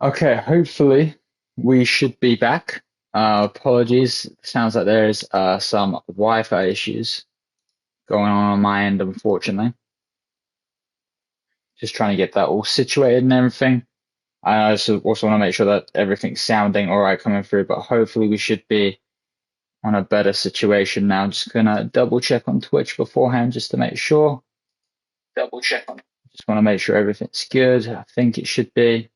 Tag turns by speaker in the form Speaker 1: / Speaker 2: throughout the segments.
Speaker 1: Okay, hopefully we should be back. Apologies. Sounds like there's some Wi-Fi issues going on my end, unfortunately. Just trying to get that all situated and everything. I also want to make sure that everything's sounding all right coming through, but hopefully we should be on a better situation now. Just gonna double check on Twitch beforehand just to make sure. Double check on. Just want to make sure everything's good. I think it should be.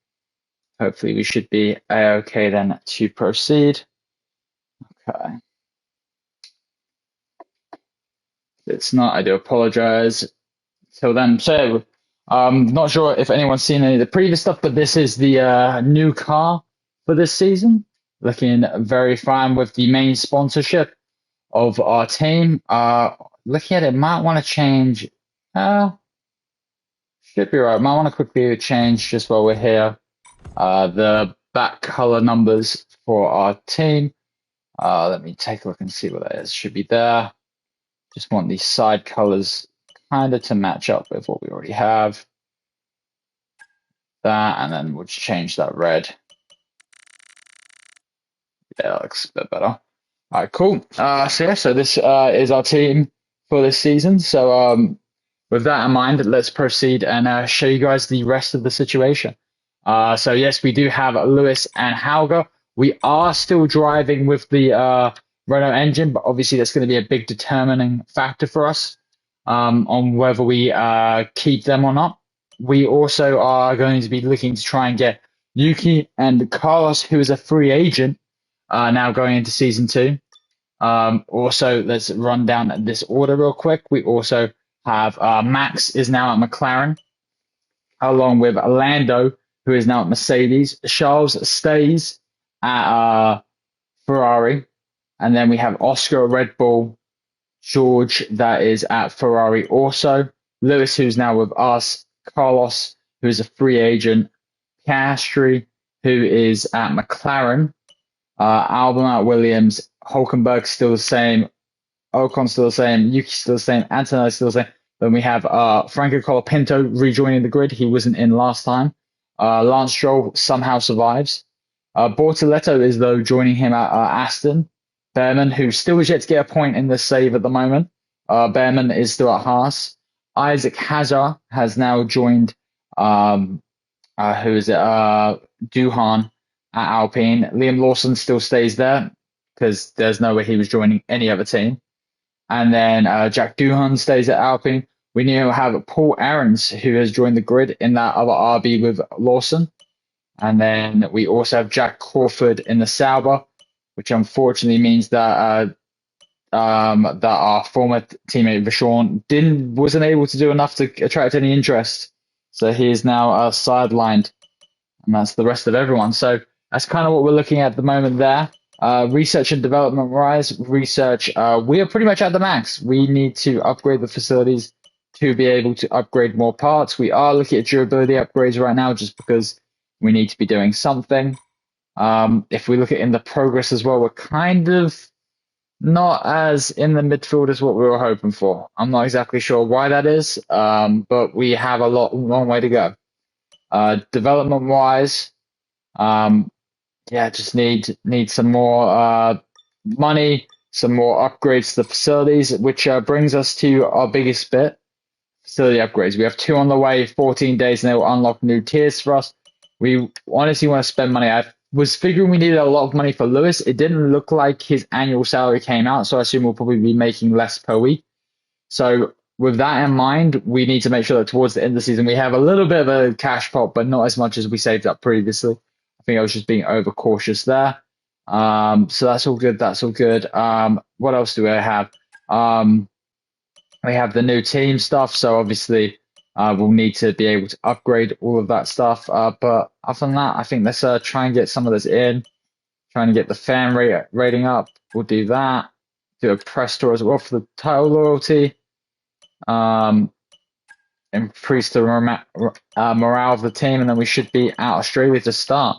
Speaker 1: Hopefully we should be okay then to proceed. Okay. If it's not, I do apologize. Till then, so not sure if anyone's seen any of the previous stuff, but this is the new car for this season. Looking very fine with the main sponsorship of our team. Looking at it, might want to change. Uh, should be right. Might want to quickly change just while we're here. The back color numbers for our team. Let me take a look and see what that is. Should be there. Just want these side colors kind of to match up with what we already have. That, and then we'll just change that red. Yeah, that looks a bit better. All right, cool. So this is our team for this season. So with that in mind, let's proceed and show you guys the rest of the situation. So yes, we do have Lewis and Hauger. We are still driving with the Renault engine, but obviously that's going to be a big determining factor for us on whether we keep them or not. We also are going to be looking to try and get Yuki and Carlos, who is a free agent, now going into season two. Also, let's run down this order real quick. We also have Max is now at McLaren, along with Lando, who is now at Mercedes. Charles stays at Ferrari. And then we have Oscar at Red Bull, George, that is at Ferrari also. Lewis, who's now with us. Carlos, who is a free agent. Piastri, who is at McLaren. Albon at Williams. Hulkenberg still the same. Ocon still the same. Yuki still the same. Antonelli still the same. Then we have Franco Colapinto rejoining the grid. He wasn't in last time. Lance Stroll somehow survives. Bortoletto is, though, joining him at Aston. Behrman, who still is yet to get a point in the save at the moment. Behrman is still at Haas. Isaac Hazard has now joined, who is it? Duhan at Alpine. Liam Lawson still stays there because there's no way he was joining any other team. And then Jack Doohan stays at Alpine. We now have Paul Aarons, who has joined the grid in that other RB with Lawson. And then we also have Jack Crawford in the Sauber, which unfortunately means that that our former teammate Vachon wasn't able to do enough to attract any interest. So he is now sidelined, and that's the rest of everyone. So that's kind of what we're looking at the moment there. Research and development wise, research, we are pretty much at the max. We need to upgrade the facilities to be able to upgrade more parts. We are looking at durability upgrades right now just because we need to be doing something. If we look at in the progress as well, we're kind of not as in the midfield as what we were hoping for. I'm not exactly sure why that is, but we have a long way to go. Development wise, yeah, just need some more money, some more upgrades to the facilities, which brings us to our biggest bit, facility upgrades. We have two on the way, 14 days, and they will unlock new tiers for us. We honestly want to spend money. I was figuring we needed a lot of money for Lewis. It didn't look like his annual salary came out, so I assume we'll probably be making less per week. So with that in mind, we need to make sure that towards the end of the season we have a little bit of a cash pot, but not as much as we saved up previously. I think I was just being overcautious there. So that's all good. That's all good. What else do we have? We have the new team stuff. So obviously, we'll need to be able to upgrade all of that stuff. But other than that, I think let's try and get some of this in. Trying to get the fan rating up. We'll do that. Do a press tour as well for the title loyalty. Increase the morale of the team, and then we should be out Australia to start.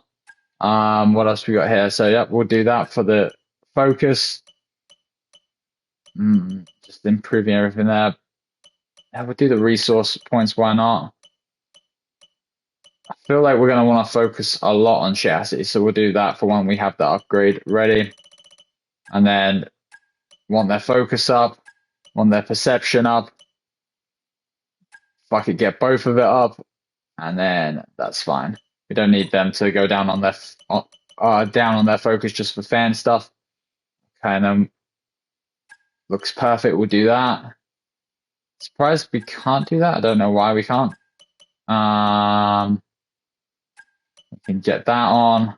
Speaker 1: What else we got here? So yeah, we'll do that for the focus. Just improving everything there. Yeah, we'll do the resource points. Why not? feel like we're going to want to focus a lot on chassis, so we'll do that for when we have the upgrade ready. And then want their focus up, want their perception up. If I could get both of it up, and then that's fine. We don't need them to go down on their focus just for fan stuff. Kind of looks perfect. We'll do that. Surprised we can't do that. I don't know why we can't. We can get that on.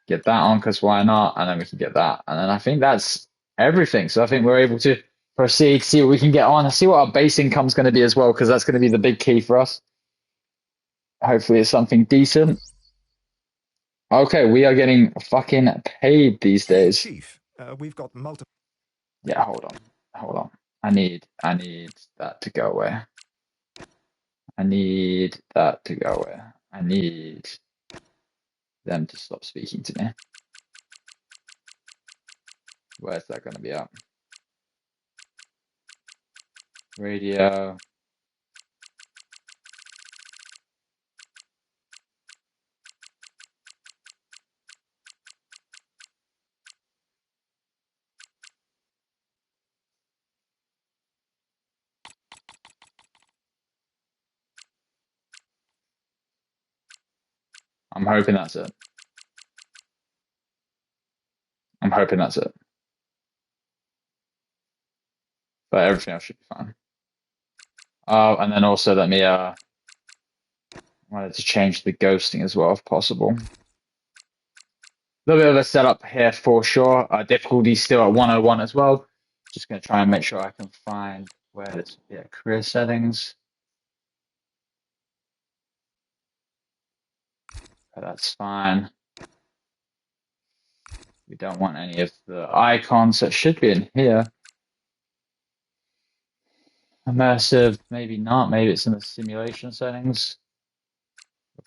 Speaker 1: Get that on because why not? And then we can get that. And then I think that's everything. So I think we're able to proceed, see what we can get on, and see what our base income is going to be as well, because that's going to be the big key for us. Hopefully it's something decent. Okay, we are getting fucking paid these days.
Speaker 2: Chief, we've got multiple.
Speaker 1: Yeah, hold on. I need that to go away. I need that to go away. I need them to stop speaking to me. Where's that going to be at? Radio. I'm hoping that's it. I'm hoping that's it. But everything else should be fine. Oh, and then also let me I wanted to change the ghosting as well if possible. A little bit of a setup here for sure. Difficulty still at 101 as well. Just going to try and make sure I can find where it's career settings. Okay, that's fine. We don't want any of the icons that should be in here. Immersive, maybe not. Maybe it's in the simulation settings.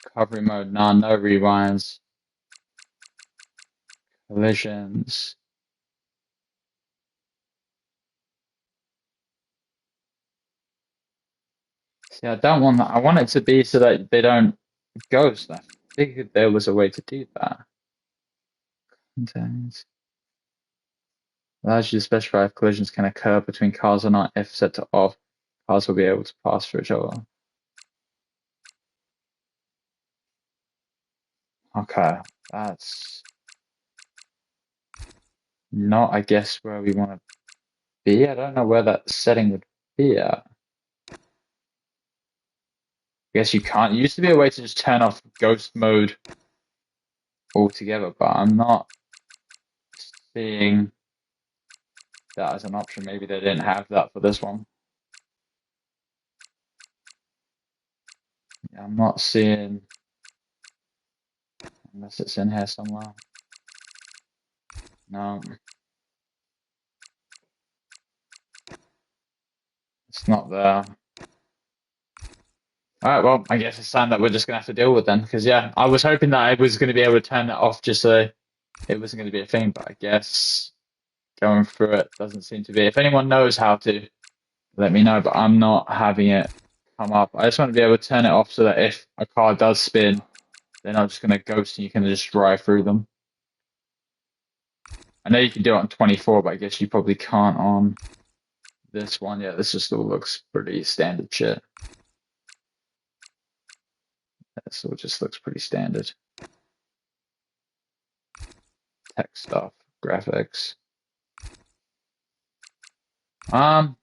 Speaker 1: Recovery mode, none. No rewinds. Collisions. See, I don't want that. I want it to be so that they don't ghost. I figured there was a way to do that. Contains. Allows you to specify if collisions can occur between cars or not. If set to off, cars will be able to pass through each other. Okay, that's not, I guess, where we want to be. I don't know where that setting would be at. I guess you can't. It used to be a way to just turn off ghost mode altogether, but I'm not seeing that as an option. Maybe they didn't have that for this one. Yeah, I'm not seeing, unless it's in here somewhere. No. It's not there. Alright, well, I guess it's something that we're just going to have to deal with then. Because, yeah, I was hoping that I was going to be able to turn that off just so it wasn't going to be a thing. But I guess going through it doesn't seem to be. If anyone knows how to, let me know. But I'm not having it come up. I just want to be able to turn it off so that if a car does spin, they're not just going to ghost and you can just drive through them. I know you can do it on 24, but I guess you probably can't on this one. Yeah, this just all looks pretty standard shit. This all just looks pretty standard. Tech stuff, graphics. While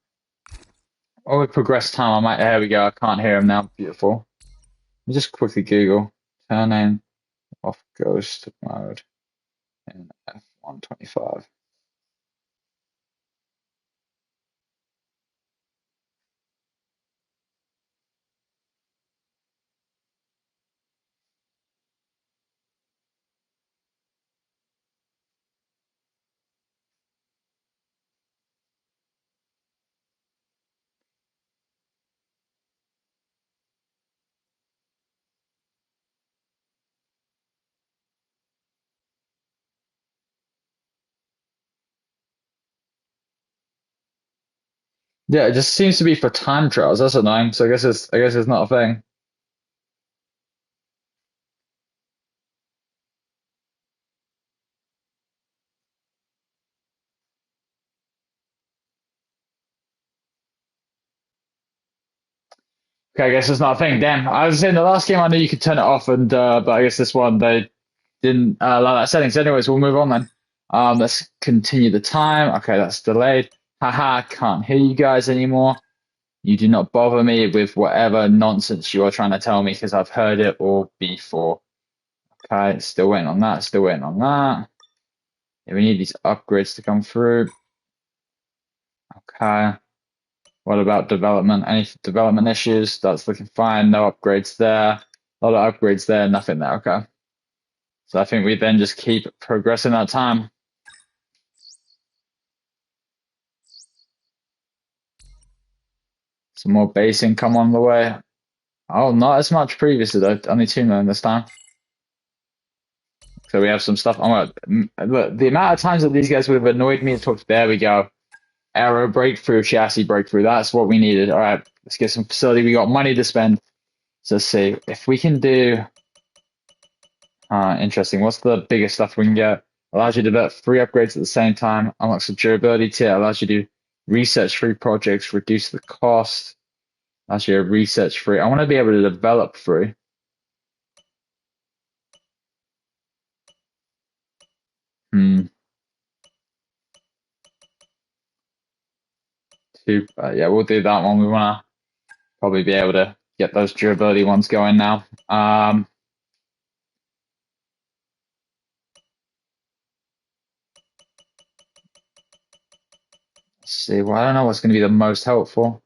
Speaker 1: we progress time, I might. There we go. I can't hear him now. Beautiful. Let me just quickly Google turning off ghost mode in F125. Yeah, it just seems to be for time trials. That's annoying. So I guess it's not a thing. Okay, I guess it's not a thing. Damn, I was saying the last game I knew you could turn it off, and but I guess this one they didn't allow that settings. Anyways, we'll move on then. Let's continue the time. Okay, that's delayed. Haha, can't hear you guys anymore. You do not bother me with whatever nonsense you are trying to tell me because I've heard it all before. Okay, still waiting on that. Still waiting on that. Yeah, we need these upgrades to come through. Okay. What about development? Any development issues? That's looking fine. No upgrades there. A lot of upgrades there. Nothing there. Okay. So I think we then just keep progressing that time. Some more base income on the way. Oh, not as much previously though. Only 2 million this time. So we have some stuff. Look, the amount of times that these guys would have annoyed me to talk to. There we go. Aero breakthrough, chassis breakthrough. That's what we needed. All right, let's get some facility. We got money to spend. So let's see if we can do. Interesting. What's the biggest stuff we can get? Allows you to develop 3 upgrades at the same time. Unlocks a durability tier. Allows you to do research free projects. Reduce the cost. Allows you to research free. I want to be able to develop free. Hmm. Yeah, we'll do that one. We want to probably be able to get those durability ones going now. Let's see. Well, I don't know what's going to be the most helpful.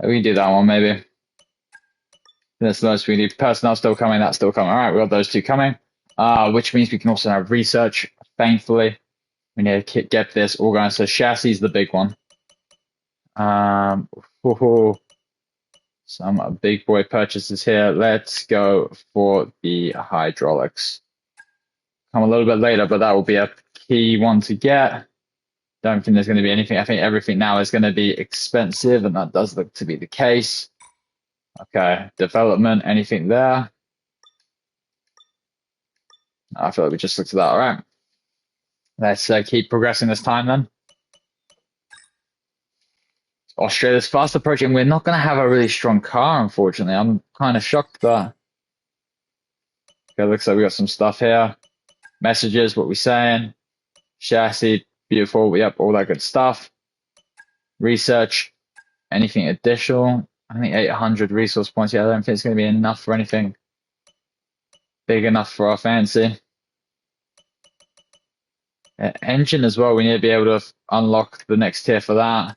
Speaker 1: We can do that one maybe. That's the most we need. Personnel still coming. That's still coming. All right, we got those 2 coming. Which means we can also have research. Thankfully, we need to get this organized. So chassis is the big one. Some big boy purchases here. Let's go for the hydraulics. Come a little bit later, but that will be a key one to get. Don't think there's going to be anything. I think everything now is going to be expensive, and that does look to be the case. Okay, development, anything there? I feel like we just looked at that. All right. Let's keep progressing this time then. Australia's fast approaching. We're not going to have a really strong car, unfortunately. I'm kind of shocked that. Okay, looks like we got some stuff here. Messages, what we saying? Chassis, beautiful. Yep, all that good stuff. Research, anything additional? I think 800 resource points. Yeah, I don't think it's going to be enough for anything big enough for our fancy. Engine as well. We need to be able to unlock the next tier for that.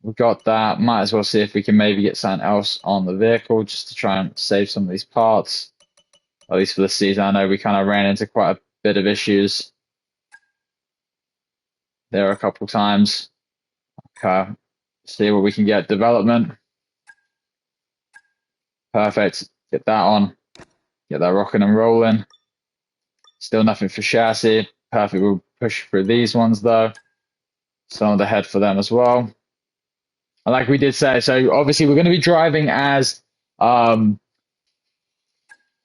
Speaker 1: We've got that. Might as well see if we can maybe get something else on the vehicle just to try and save some of these parts. At least for the season. I know we kind of ran into quite a bit of issues there a couple times. Okay. See what we can get. Development. Perfect. Get that on. Get that rocking and rolling. Still nothing for chassis. Perfect. We'll push through these ones though. Some of the head for them as well. And like we did say, so obviously we're going to be driving as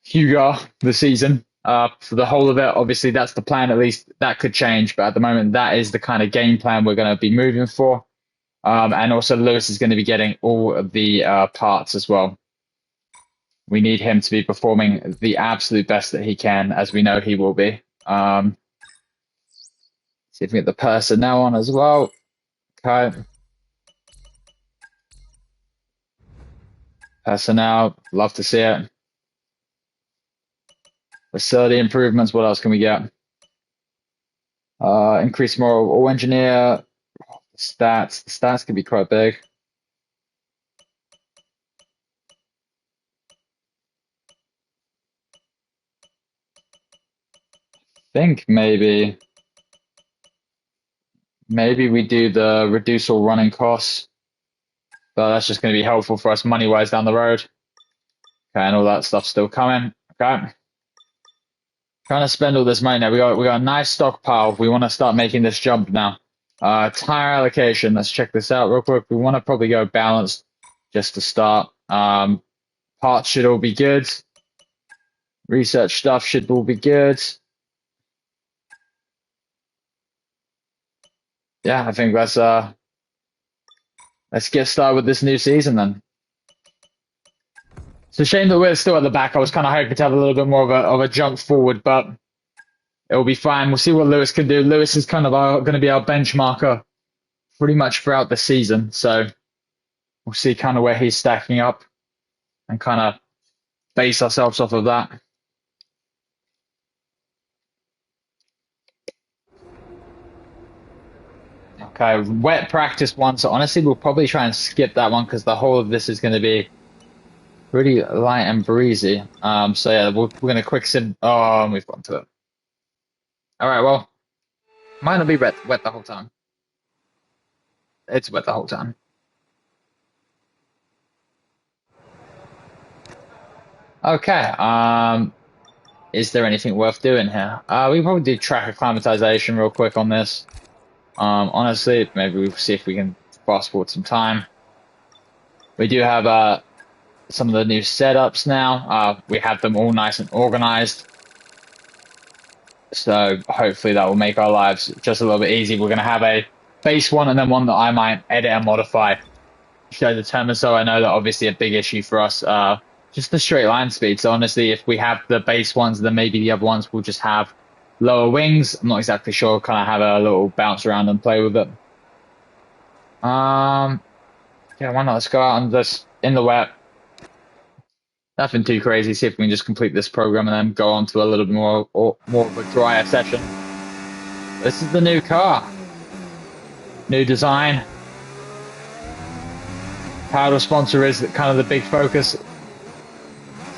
Speaker 1: Hugo the season for the whole of it. Obviously, that's the plan. At least that could change, but at the moment, that is the kind of game plan we're going to be moving for. And also, Lewis is going to be getting all of the parts as well. We need him to be performing the absolute best that he can, as we know he will be. See if we get the personnel on as well. Okay. Personnel, love to see it. Facility improvements, what else can we get? Increase moral all engineer. Stats. The stats can be quite big. Think maybe we do the reduce all running costs. But that's just going to be helpful for us money-wise down the road. Okay, and all that stuff's still coming. Okay. Trying to spend all this money now. We got a nice stockpile. We want to start making this jump now. Tire allocation. Let's check this out real quick. We want to probably go balanced just to start. Parts should all be good. Research stuff should all be good. yeah, I think let's get started with this new season then. It's a shame that we're still at the back. I was kind of hoping to have a little bit more of a jump forward, but it'll be fine. We'll see what Lewis can do. Lewis is kind of going to be our benchmarker pretty much throughout the season, so we'll see kind of where he's stacking up and kind of base ourselves off of that. Okay, wet practice one. So honestly, we'll probably try and skip that one because the whole of this is going to be pretty light and breezy. So yeah, we're going to quick sim. Oh, we've gone to it. All right, well, might not be wet the whole time. It's wet the whole time. Okay. Is there anything worth doing here? We probably do track acclimatization real quick on this. Honestly, maybe we'll see if we can fast forward some time. We do have some of the new setups now. We have them all nice and organized. So hopefully that will make our lives just a little bit easy. We're going to have a base one and then one that I might edit and modify. Show the determine. So I know that obviously a big issue for us, just the straight line speed. So honestly, if we have the base ones, then maybe the other ones will just have lower wings. I'm not exactly sure. Kind of have a little bounce around and play with it. Yeah, why not? Let's go out and just in the wet. Nothing too crazy. See if we can just complete this program and then go on to a little bit more of a drier session. This is the new car. New design. Title sponsor is kind of the big focus.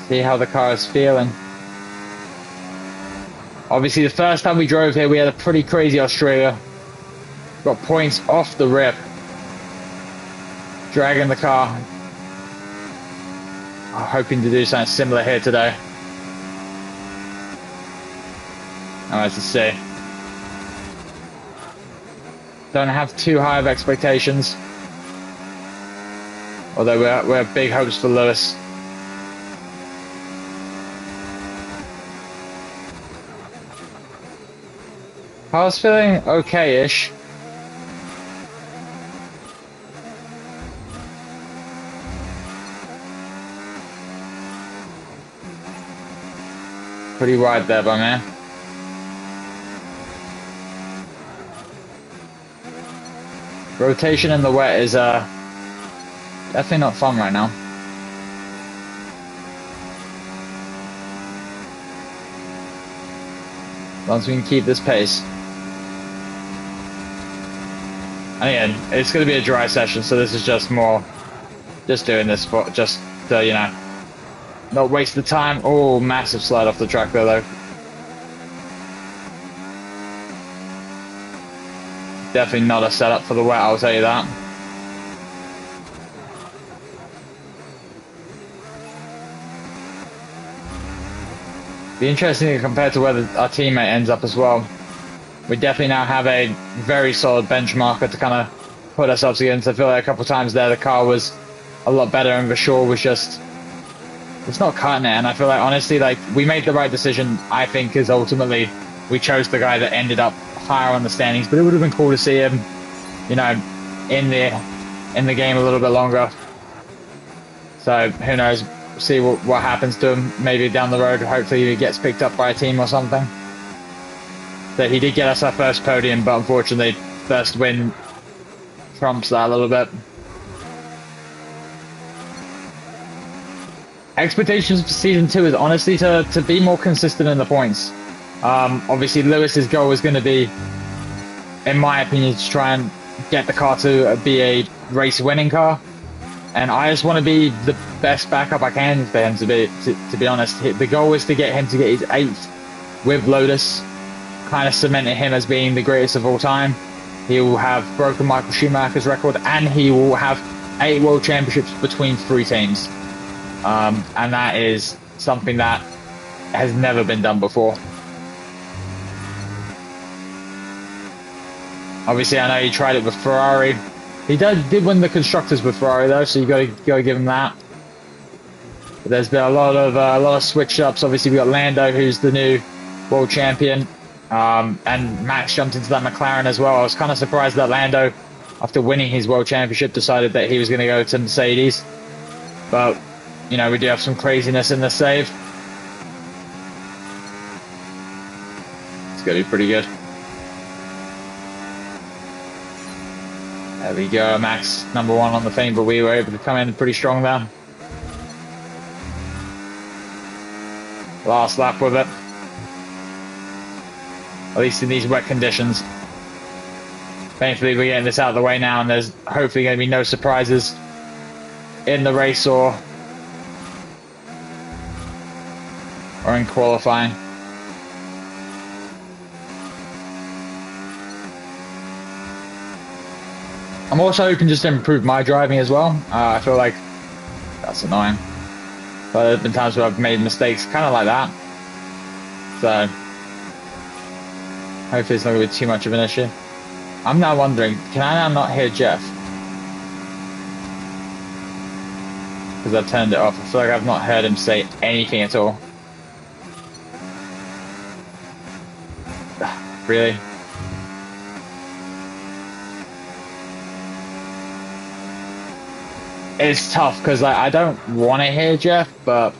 Speaker 1: See how the car is feeling. Obviously, the first time we drove here, we had a pretty crazy Australia. Got points off the rip. Dragging the car. Hoping to do something similar here today. Alright, let's see. Don't have too high of expectations. Although we have big hopes for Lewis. I was feeling okay-ish. Pretty wide there, by man. Rotation in the wet is definitely not fun right now. As long as we can keep this pace. And again, it's going to be a dry session, so this is just more, just doing this for, just to, you know, not waste the time. Oh, massive slide off the track there, though. Definitely not a setup for the wet, I'll tell you that. Be interesting to compare to where our teammate ends up as well. We definitely now have a very solid benchmarker to kind of put ourselves against. I feel like a couple of times there the car was a lot better and Vashore was just, it's not cutting it. And I feel like honestly, like we made the right decision, I think, because ultimately we chose the guy that ended up higher on the standings, but it would have been cool to see him, you know, in the game a little bit longer. So who knows, see what happens to him maybe down the road. Hopefully he gets picked up by a team or something. That he did get us our first podium, but unfortunately first win trumps that a little bit. Expectations for season 2 is honestly to be more consistent in the points. Obviously Lewis's goal is going to be, in my opinion, to try and get the car to be a race winning car, and I just want to be the best backup I can for him to be honest. The goal is to get him to get his 8th with Lotus, kind of cementing him as being the greatest of all time. He will have broken Michael Schumacher's record, and he will have 8 world championships between 3 teams, and that is something that has never been done before. Obviously, I know he tried it with Ferrari. He did win the constructors with Ferrari though, so you got to give him that. But there's been a lot of switch ups. Obviously, we got Lando, who's the new world champion. And Max jumped into that McLaren as well. I was kind of surprised that Lando, after winning his world championship, decided that he was going to go to Mercedes. But, you know, we do have some craziness in the save. It's going to be pretty good. There we go, Max, number 1 on the thing, but we were able to come in pretty strong there. Last lap with it. At least in these wet conditions. Thankfully, we're getting this out of the way now, and there's hopefully going to be no surprises in the race or in qualifying. I'm also hoping just to improve my driving as well. I feel like that's annoying. But there's been times where I've made mistakes kind of like that. So hopefully it's not going to be too much of an issue. I'm now wondering, can I now not hear Jeff? Because I've turned it off. I feel like I've not heard him say anything at all. Really? It's tough because I don't want to hear Jeff, but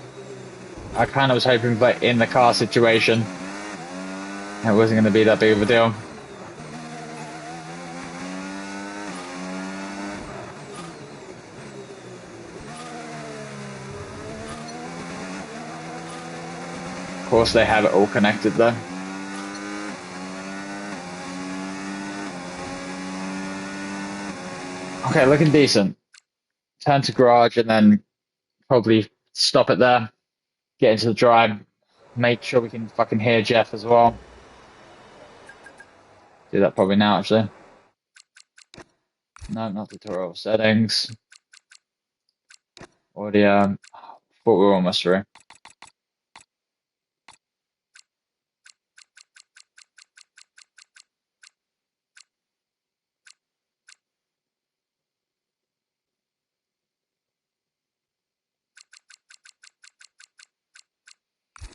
Speaker 1: I kind of was hoping that in the car situation it wasn't going to be that big of a deal. Of course, they have it all connected though. Okay, looking decent. Turn to garage and then probably stop it there. Get into the drive. Make sure we can fucking hear Jeff as well. Do that probably now, actually. No, not tutorial settings. Audio. Thought we were almost through.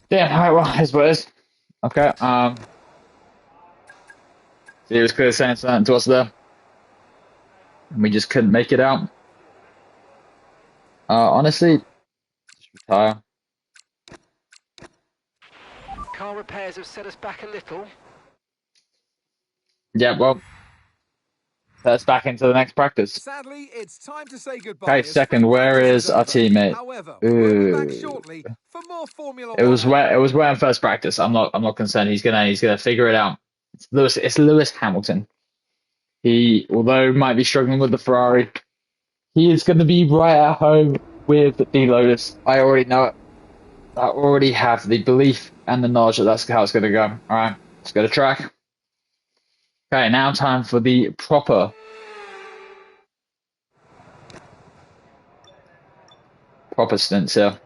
Speaker 1: Yeah, alright, well, here's what it is. Okay, see, it was clear saying something to us there. And we just couldn't make it out. Honestly, just retire.
Speaker 3: Car repairs have set us back a little.
Speaker 1: Yeah, well, let's back into the next practice.
Speaker 2: Sadly, it's time to say goodbye.
Speaker 1: Okay, second, where is our teammate?
Speaker 2: However, we'll be back shortly for more Formula
Speaker 1: It was
Speaker 2: 1.
Speaker 1: where in first practice. I'm not concerned. He's gonna figure it out. It's Lewis Hamilton. He, although might be struggling with the Ferrari, he is gonna be right at home with the Lotus. I already know it. I already have the belief and the knowledge that that's how it's gonna go. All right, let's go to track. Okay, now time for the proper stints here.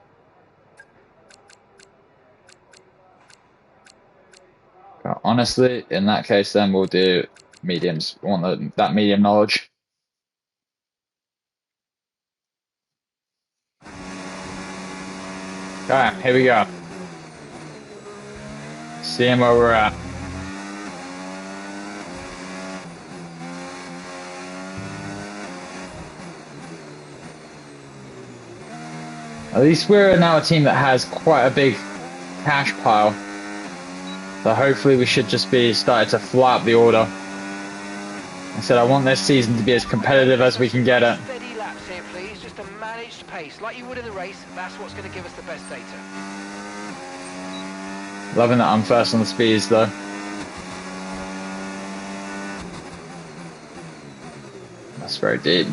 Speaker 1: Honestly, in that case, then we'll do mediums. We want that medium knowledge. Okay, here we go. Seeing where we're at. At least we're now a team that has quite a big cash pile. So hopefully we should just be starting to fly up the order. I said I want this season to be as competitive as we can get it.
Speaker 3: Steady laps here, please. Just a managed pace, like you would in the race. That's what's going to give us the best data.
Speaker 1: Loving that I'm first on the speeds though. That's very deep.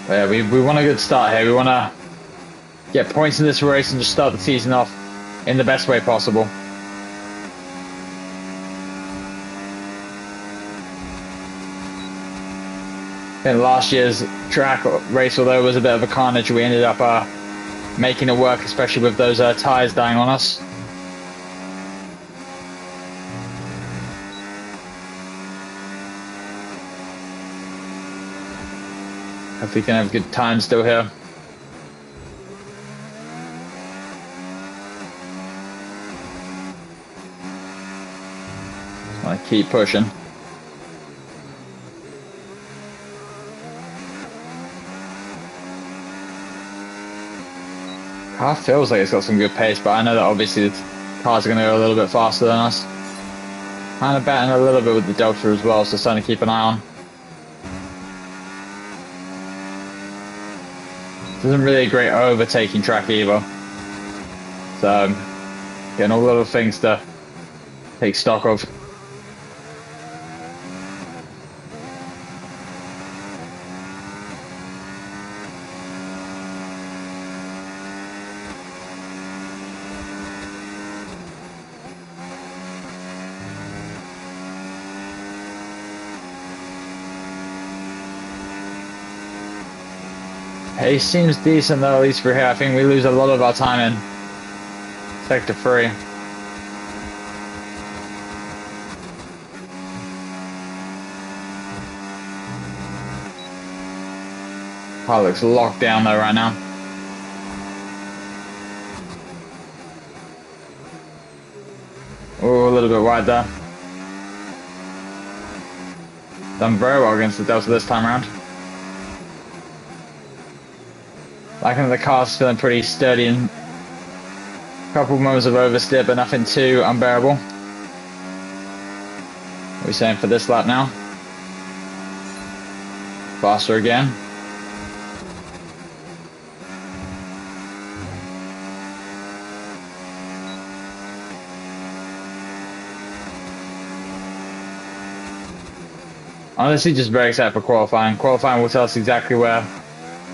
Speaker 1: But yeah, we want a good start here. We want to get points in this race and just start the season off in the best way possible. In last year's track race, although it was a bit of a carnage, we ended up making it work, especially with those tyres dying on us. Hopefully, can have good time still here. Just want to keep pushing. Car feels like it's got some good pace, but I know that obviously the cars are going to go a little bit faster than us. Kind of batting a little bit with the Delta as well, so something to keep an eye on. This isn't really a great overtaking track either. So, getting all the little things to take stock of. Pace seems decent though, at least for here. I think we lose a lot of our time in Sector 3. Car looks locked down though right now. Oh, a little bit wide there. Done very well against the Delta this time around. Liking the car's feeling pretty sturdy and a couple of moments of oversteer, but nothing too unbearable. What are we saying for this lap now? Faster again. Honestly, just very excited for qualifying. Qualifying will tell us exactly where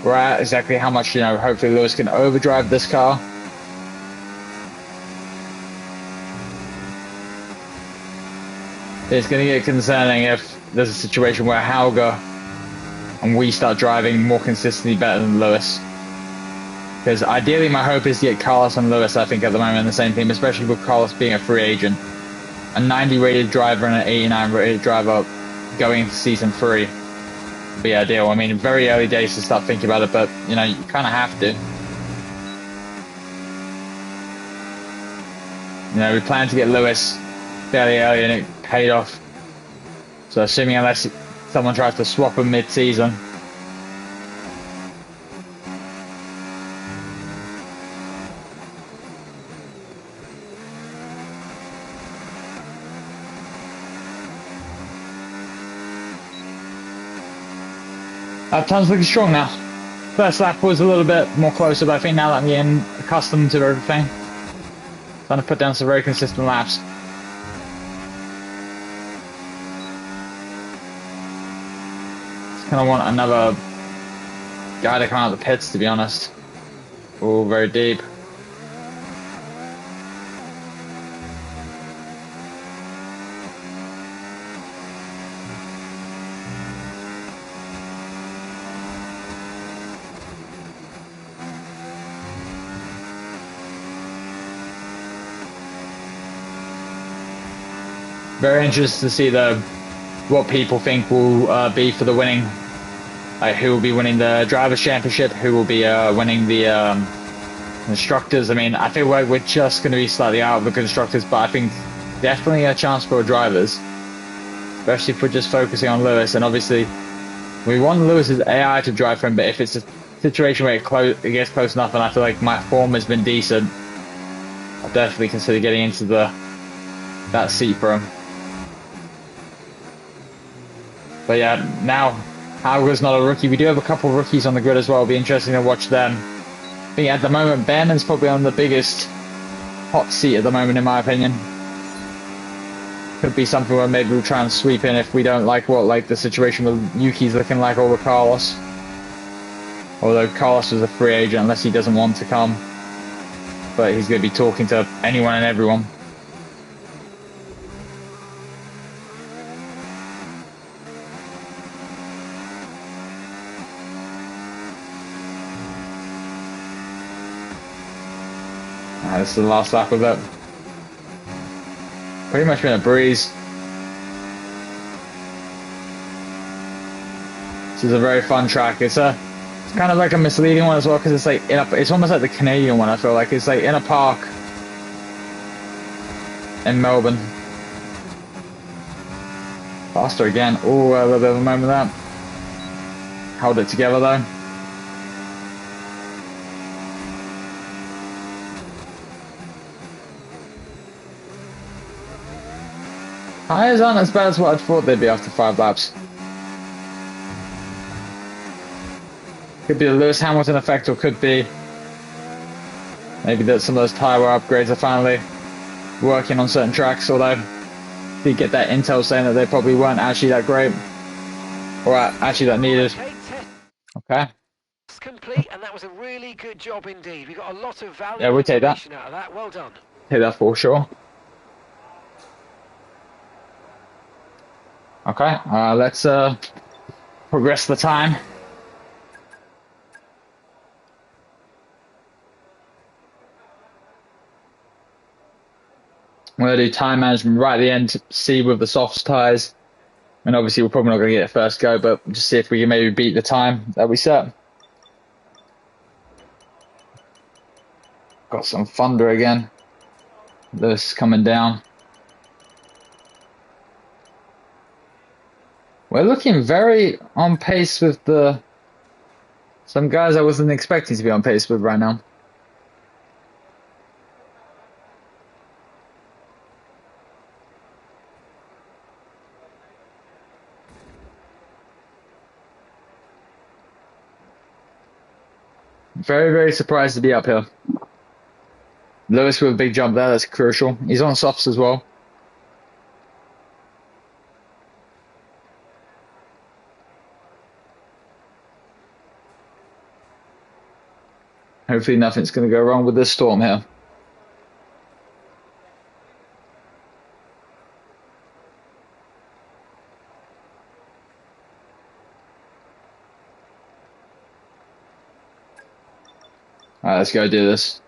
Speaker 1: we're at, exactly how much, hopefully Lewis can overdrive this car. It's going to get concerning if there's a situation where Hauger and we start driving more consistently better than Lewis. Because ideally my hope is to get Carlos and Lewis, I think, at the moment in the same team, especially with Carlos being a free agent. A 90 rated driver and an 89 rated driver going into season 3. Be ideal. I mean, very early days to start thinking about it, but you kind of have to. We planned to get Lewis fairly early and it paid off. So assuming unless someone tries to swap him mid-season. Lap time's looking strong now. First lap was a little bit more closer, but I think now that I'm getting accustomed to everything, trying to put down some very consistent laps. Just kind of want another guy to come out of the pits, to be honest. Oh, very deep. Very interested to see what people think will be for the winning. Who will be winning the Drivers' Championship? Who will be winning the Constructors? I mean, I feel like we're just going to be slightly out of the Constructors, but I think definitely a chance for Drivers, especially if we're just focusing on Lewis. And obviously, we want Lewis's AI to drive for him, but if it's a situation where it gets close enough, and I feel like my form has been decent, I'll definitely consider getting into that seat for him. But yeah, now Hauger's not a rookie. We do have a couple of rookies on the grid as well. It'll be interesting to watch them. I think at the moment, Behrman's probably on the biggest hot seat at the moment, in my opinion. Could be something where maybe we'll try and sweep in if we don't like the situation with Yuki's looking like, or with Carlos. Although Carlos was a free agent unless he doesn't want to come. But he's going to be talking to anyone and everyone. This is the last lap of it. Pretty much been a breeze. This is a very fun track. It's kind of like a misleading one as well because it's like it's almost like the Canadian one. I feel like it's like in a park in Melbourne. Faster again. Oh, a little bit of a moment there. Held it together though. Tires aren't as bad as what I thought they'd be after 5 laps. Could be the Lewis Hamilton effect, or could be maybe that some of those tyre upgrades are finally working on certain tracks, although I did get that intel saying that they probably weren't actually that great, or actually that needed. Okay.
Speaker 3: Complete, and that was a really good job indeed. We got a lot of valuable
Speaker 1: Yeah, we'll take that.
Speaker 3: information out of that. Well done.
Speaker 1: Take that for sure. Okay, let's progress the time. I'm going to do time management right at the end to see with the softs tyres. And obviously we're probably not going to get it first go, but just see if we can maybe beat the time that we set. Got some thunder again. This coming down. We're looking very on pace with some guys I wasn't expecting to be on pace with right now. Very, very surprised to be up here. Lewis with a big jump there, that's crucial. He's on softs as well. Hopefully nothing's going to go wrong with this storm here. Alright, let's go do this.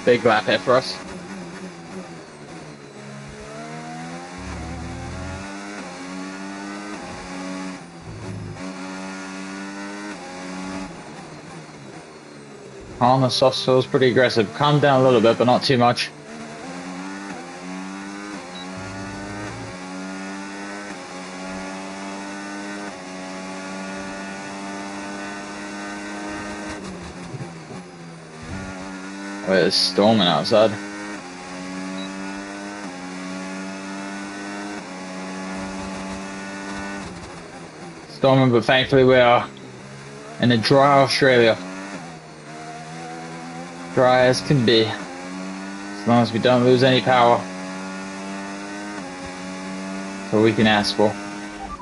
Speaker 1: Big lap here for us. On the soft feels pretty aggressive. Calm down a little bit, but not too much. Oh, it's storming outside. Storming, but thankfully we are in a dry Australia. Dry as can be. As long as we don't lose any power. That's all we can ask for.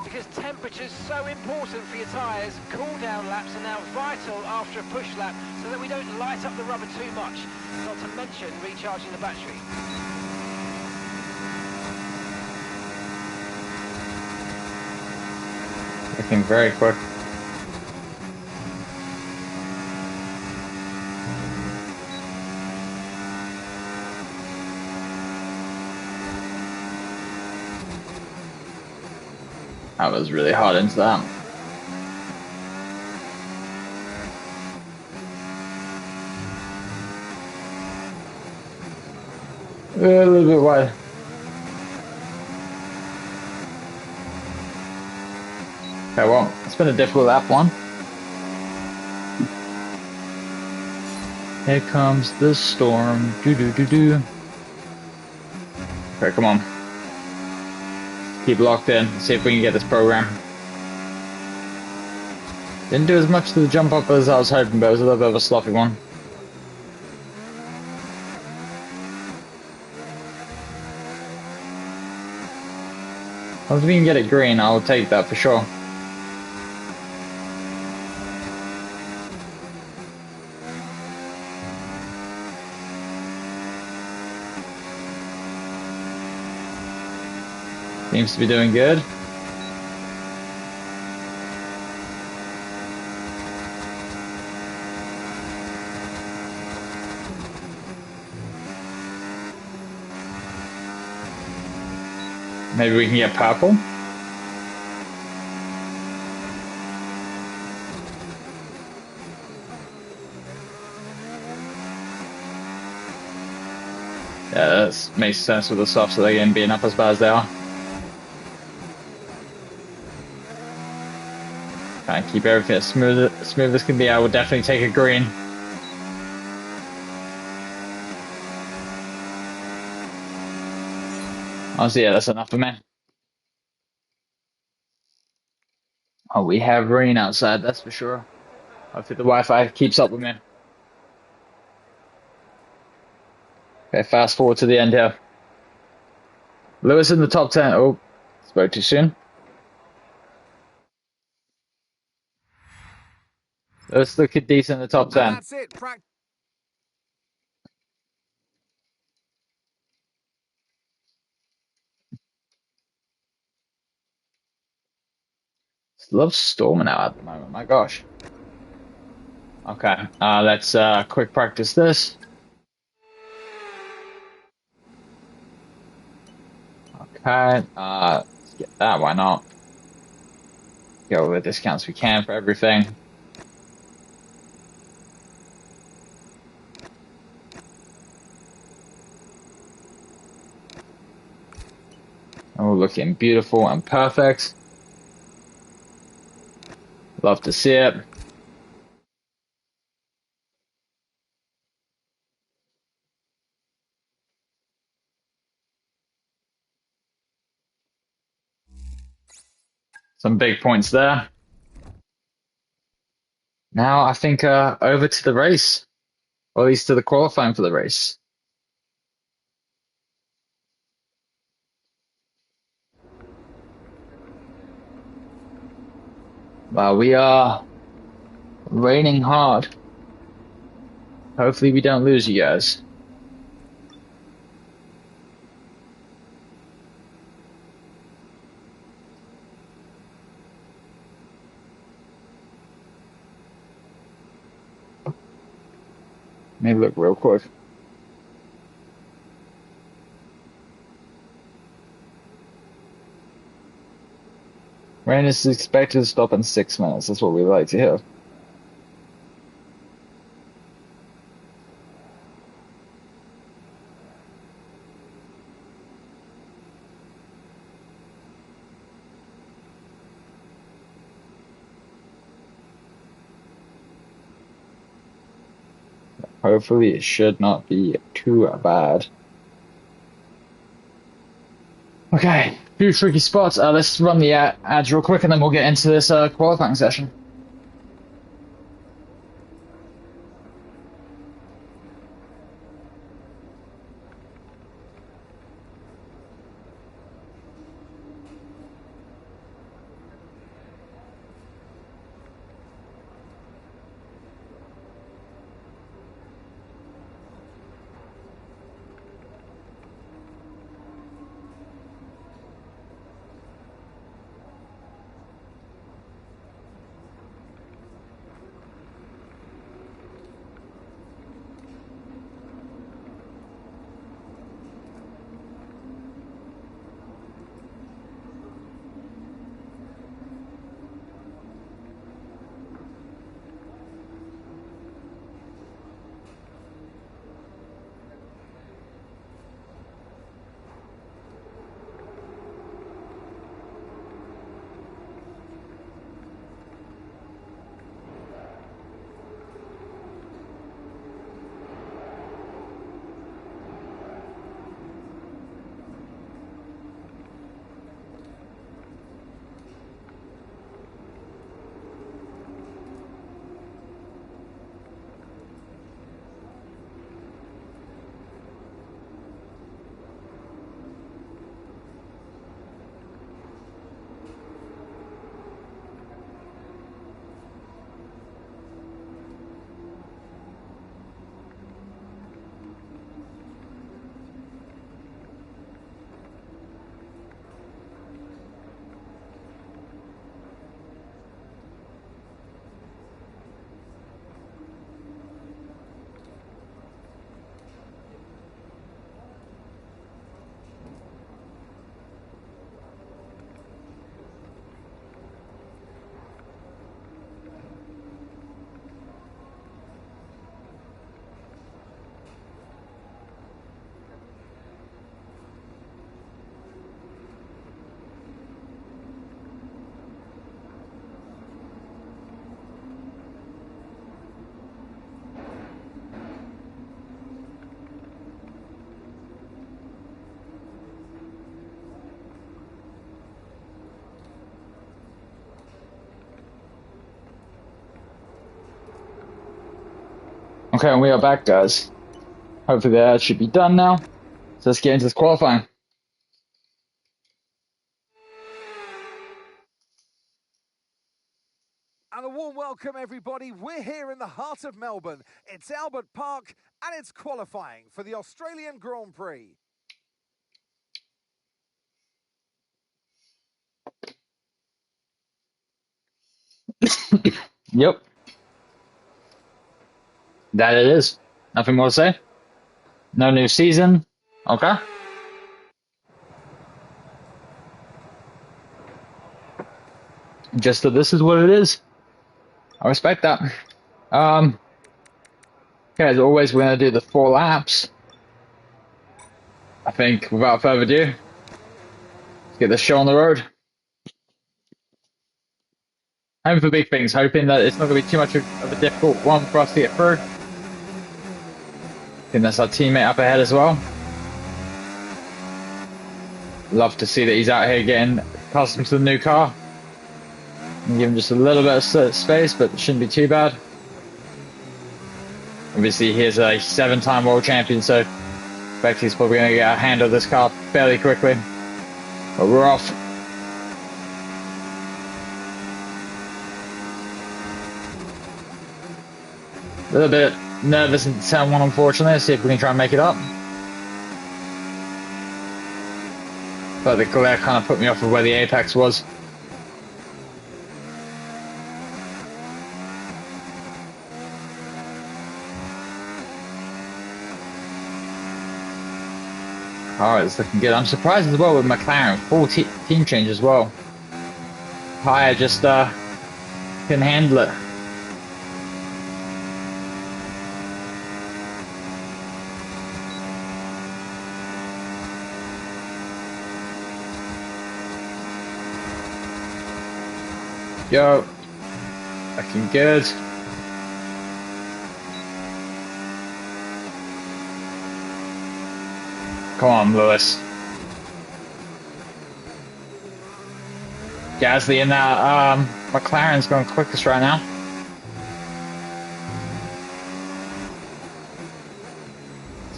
Speaker 3: Because temperature's so important for your tyres, cool down laps are now vital after a push lap so that we don't light up the rubber too much, not to mention recharging the battery.
Speaker 1: Looking very quick. That was really hard into that. A little bit wide. Okay, well, it's been a difficult lap one. Here comes the storm. Do do do do. Okay, come on. Keep locked in. See if we can get this program. Didn't do as much to the jump up as I was hoping, but it was a little bit of a sloppy one. As long as we can get it green, I'll take that for sure. Seems to be doing good. Maybe we can get purple. Yeah, that makes sense with the softs that they're being up as bad as they are. Try and keep everything as smooth as can be. I will definitely take a green. Honestly, yeah, that's enough for me. Oh, we have rain outside, that's for sure. Hopefully the Wi-Fi keeps up with me. Okay, fast forward to the end here. Lewis in the top 10. Oh, spoke too soon. Lewis looking decent in the top 10.
Speaker 2: And that's it.
Speaker 1: Love storming out at the moment, my gosh. Okay, let's quick practice this. Okay, let's get that, why not? Get all the discounts we can for everything. Oh, looking beautiful and perfect. Love to see it. Some big points there. Now I think over to the race, or at least to the qualifying for the race. Well, we are raining hard. Hopefully we don't lose you guys. Maybe look real quick. Rain is expected to stop in 6 minutes. That's what we like to hear. Hopefully it should not be too bad. Okay, few tricky spots. Let's run the ads real quick and then we'll get into this qualifying session. Okay, and we are back, guys. Hopefully that should be done now. So let's get into this qualifying.
Speaker 2: And a warm welcome, everybody. We're here in the heart of Melbourne. It's Albert Park, and it's qualifying for the Australian Grand Prix.
Speaker 1: Yep. That it is. Nothing more to say. No new season. Okay. Just that this is what it is. I respect that. Okay, as always, we're going to do the 4 laps. I think, without further ado, let's get this show on the road. Hoping for big things, hoping that it's not going to be too much of a difficult one for us to get through. I think that's our teammate up ahead as well. Love to see that he's out here getting accustomed to the new car. And give him just a little bit of space, but it shouldn't be too bad. Obviously, he is a 7-time world champion, so I expect he's probably going to get a hand of this car fairly quickly. But we're off. A little bit nervous in turn 1, unfortunately. Let's see if we can try and make it up. But the glare kind of put me off of where the apex was. Alright, it's looking good. I'm surprised as well with McLaren. Full team change as well. Tyre just couldn't handle it. Yo, looking good. Come on, Lewis. Gasly in that McLaren's going quickest right now.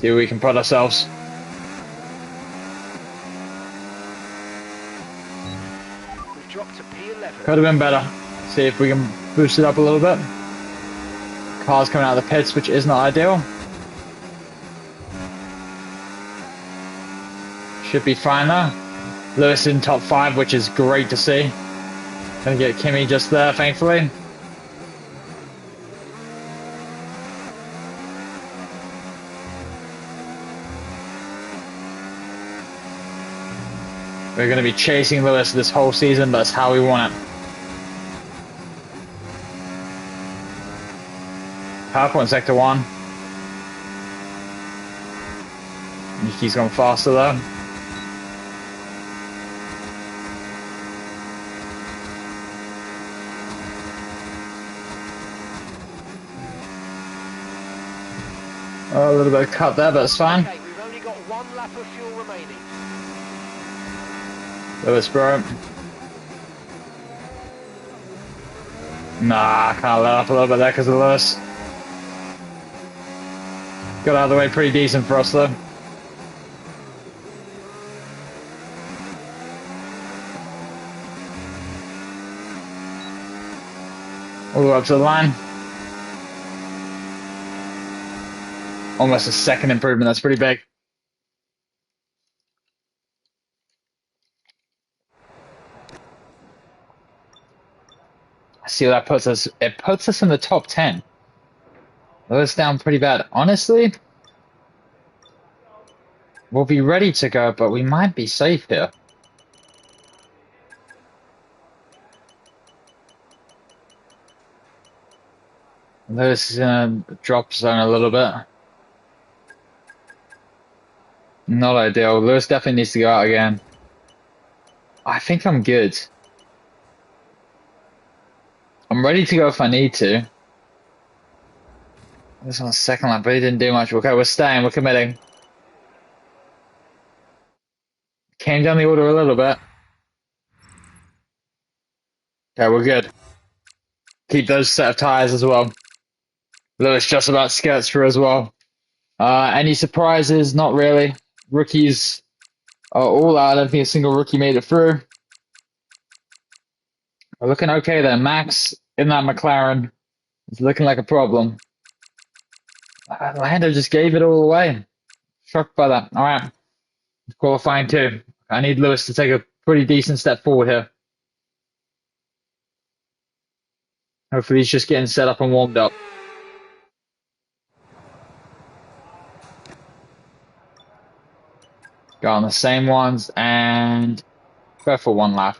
Speaker 1: See what we can put ourselves.
Speaker 3: We've dropped to P11.
Speaker 1: Could have been better. See if we can boost it up a little bit. Car's coming out of the pits, which is not ideal. Should be fine though. Lewis in top 5, which is great to see. Gonna get Kimi just there, thankfully. We're gonna be chasing Lewis this whole season, but that's how we want it. Purple in sector 1. Yuki's going faster though. Oh, a little bit of cut there, but it's fine.
Speaker 3: Okay, we've only got 1 lap of fuel remaining.
Speaker 1: Lewis, bro. Nah, I can't let up a little bit there because of Lewis. Got out of the way pretty decent for us though. All the way up to the line. Almost a second improvement, that's pretty big. See what that puts us. It puts us in the top 10. Lewis down pretty bad. Honestly, we'll be ready to go, but we might be safe here. Lewis is in a drop zone a little bit. Not ideal. Lewis definitely needs to go out again. I think I'm good. I'm ready to go if I need to. This on the second lap, but he didn't do much. Okay, we're staying. We're committing. Came down the order a little bit. Okay, we're good. Keep those set of tyres as well. Lewis just about skirts through as well. Any surprises? Not really. Rookies are all out. I don't think a single rookie made it through. We're looking okay there. Max in that McLaren is looking like a problem. Lando just gave it all away. Shocked by that. All right. Qualifying 2. I need Lewis to take a pretty decent step forward here. Hopefully he's just getting set up and warmed up. Go on the same ones and go for 1 lap.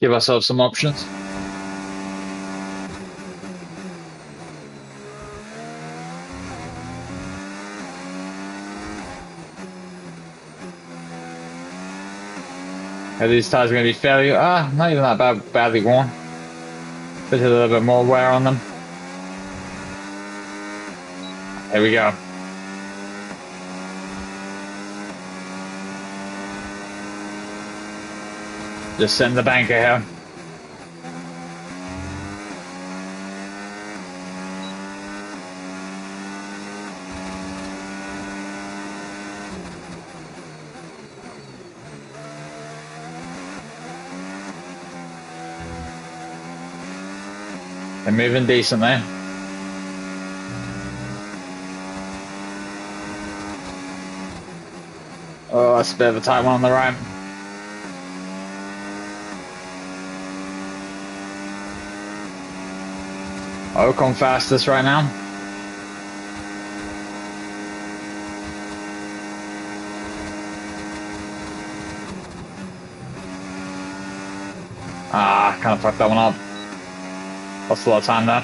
Speaker 1: Give ourselves some options. These tires are going to be fairly, not even that badly worn. Just a little bit more wear on them. There we go. Just send the banker here. They're moving decently. Oh, that's a bit of a tight one on the right. Ocon fastest right now. Kind of fucked that one up. Lost a lot of time there.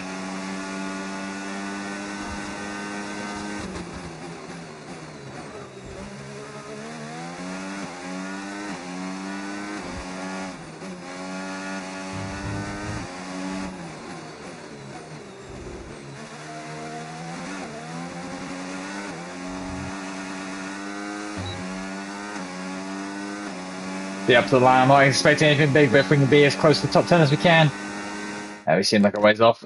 Speaker 1: Be up to the line. I'm not expecting anything big, but if we can be as close to the top 10 as we can. We seem like a ways off.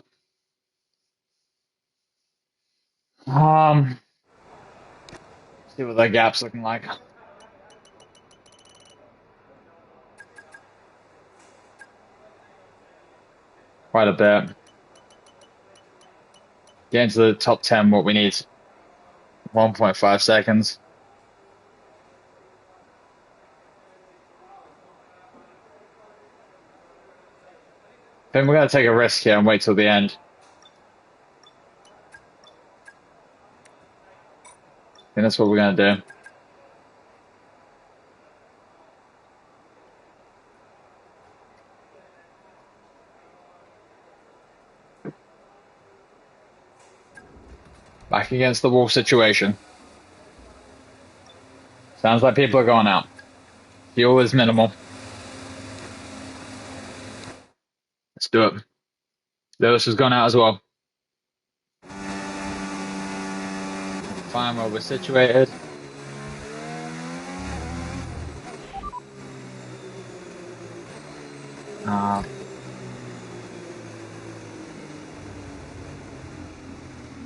Speaker 1: See what the gap's looking like. Quite a bit. Get into the top 10, what we need. 1.5 seconds. Then we're going to take a risk here and wait till the end. I think that's what we're going to do. Back against the wall situation. Sounds like people are going out. Fuel is minimal. Let's do it. Lotus has gone out as well. Fine where we're situated.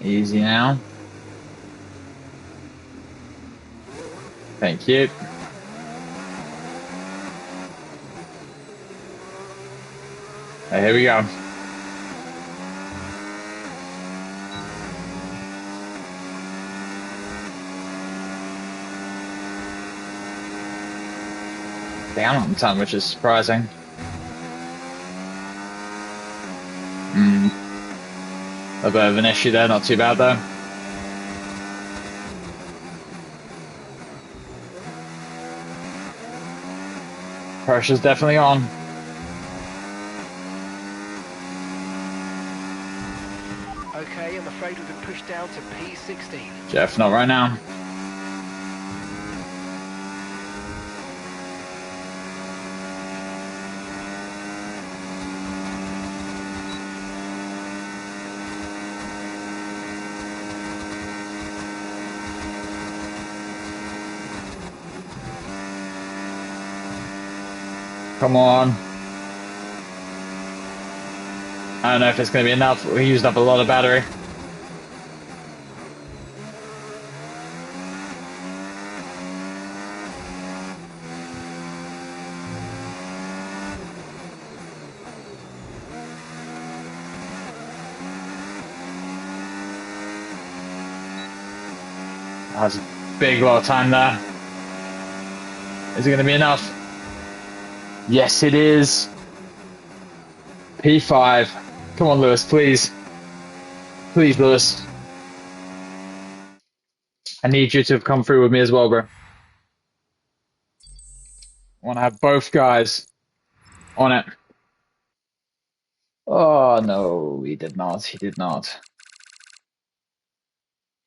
Speaker 1: Easy now. Thank you. Here we go. Down on time, which is surprising. A bit of an issue there, not too bad though. Pressure's definitely on.
Speaker 3: Okay, I'm afraid we've been pushed down to P16.
Speaker 1: Jeff, not right now. Come on. I don't know if it's going to be enough. We used up a lot of battery. That's a big lot of time there. Is it going to be enough? Yes, it is. P5. Come on, Lewis, please. Please, Lewis. I need you to have come through with me as well, bro. I want to have both guys on it. Oh, no, he did not. He did not.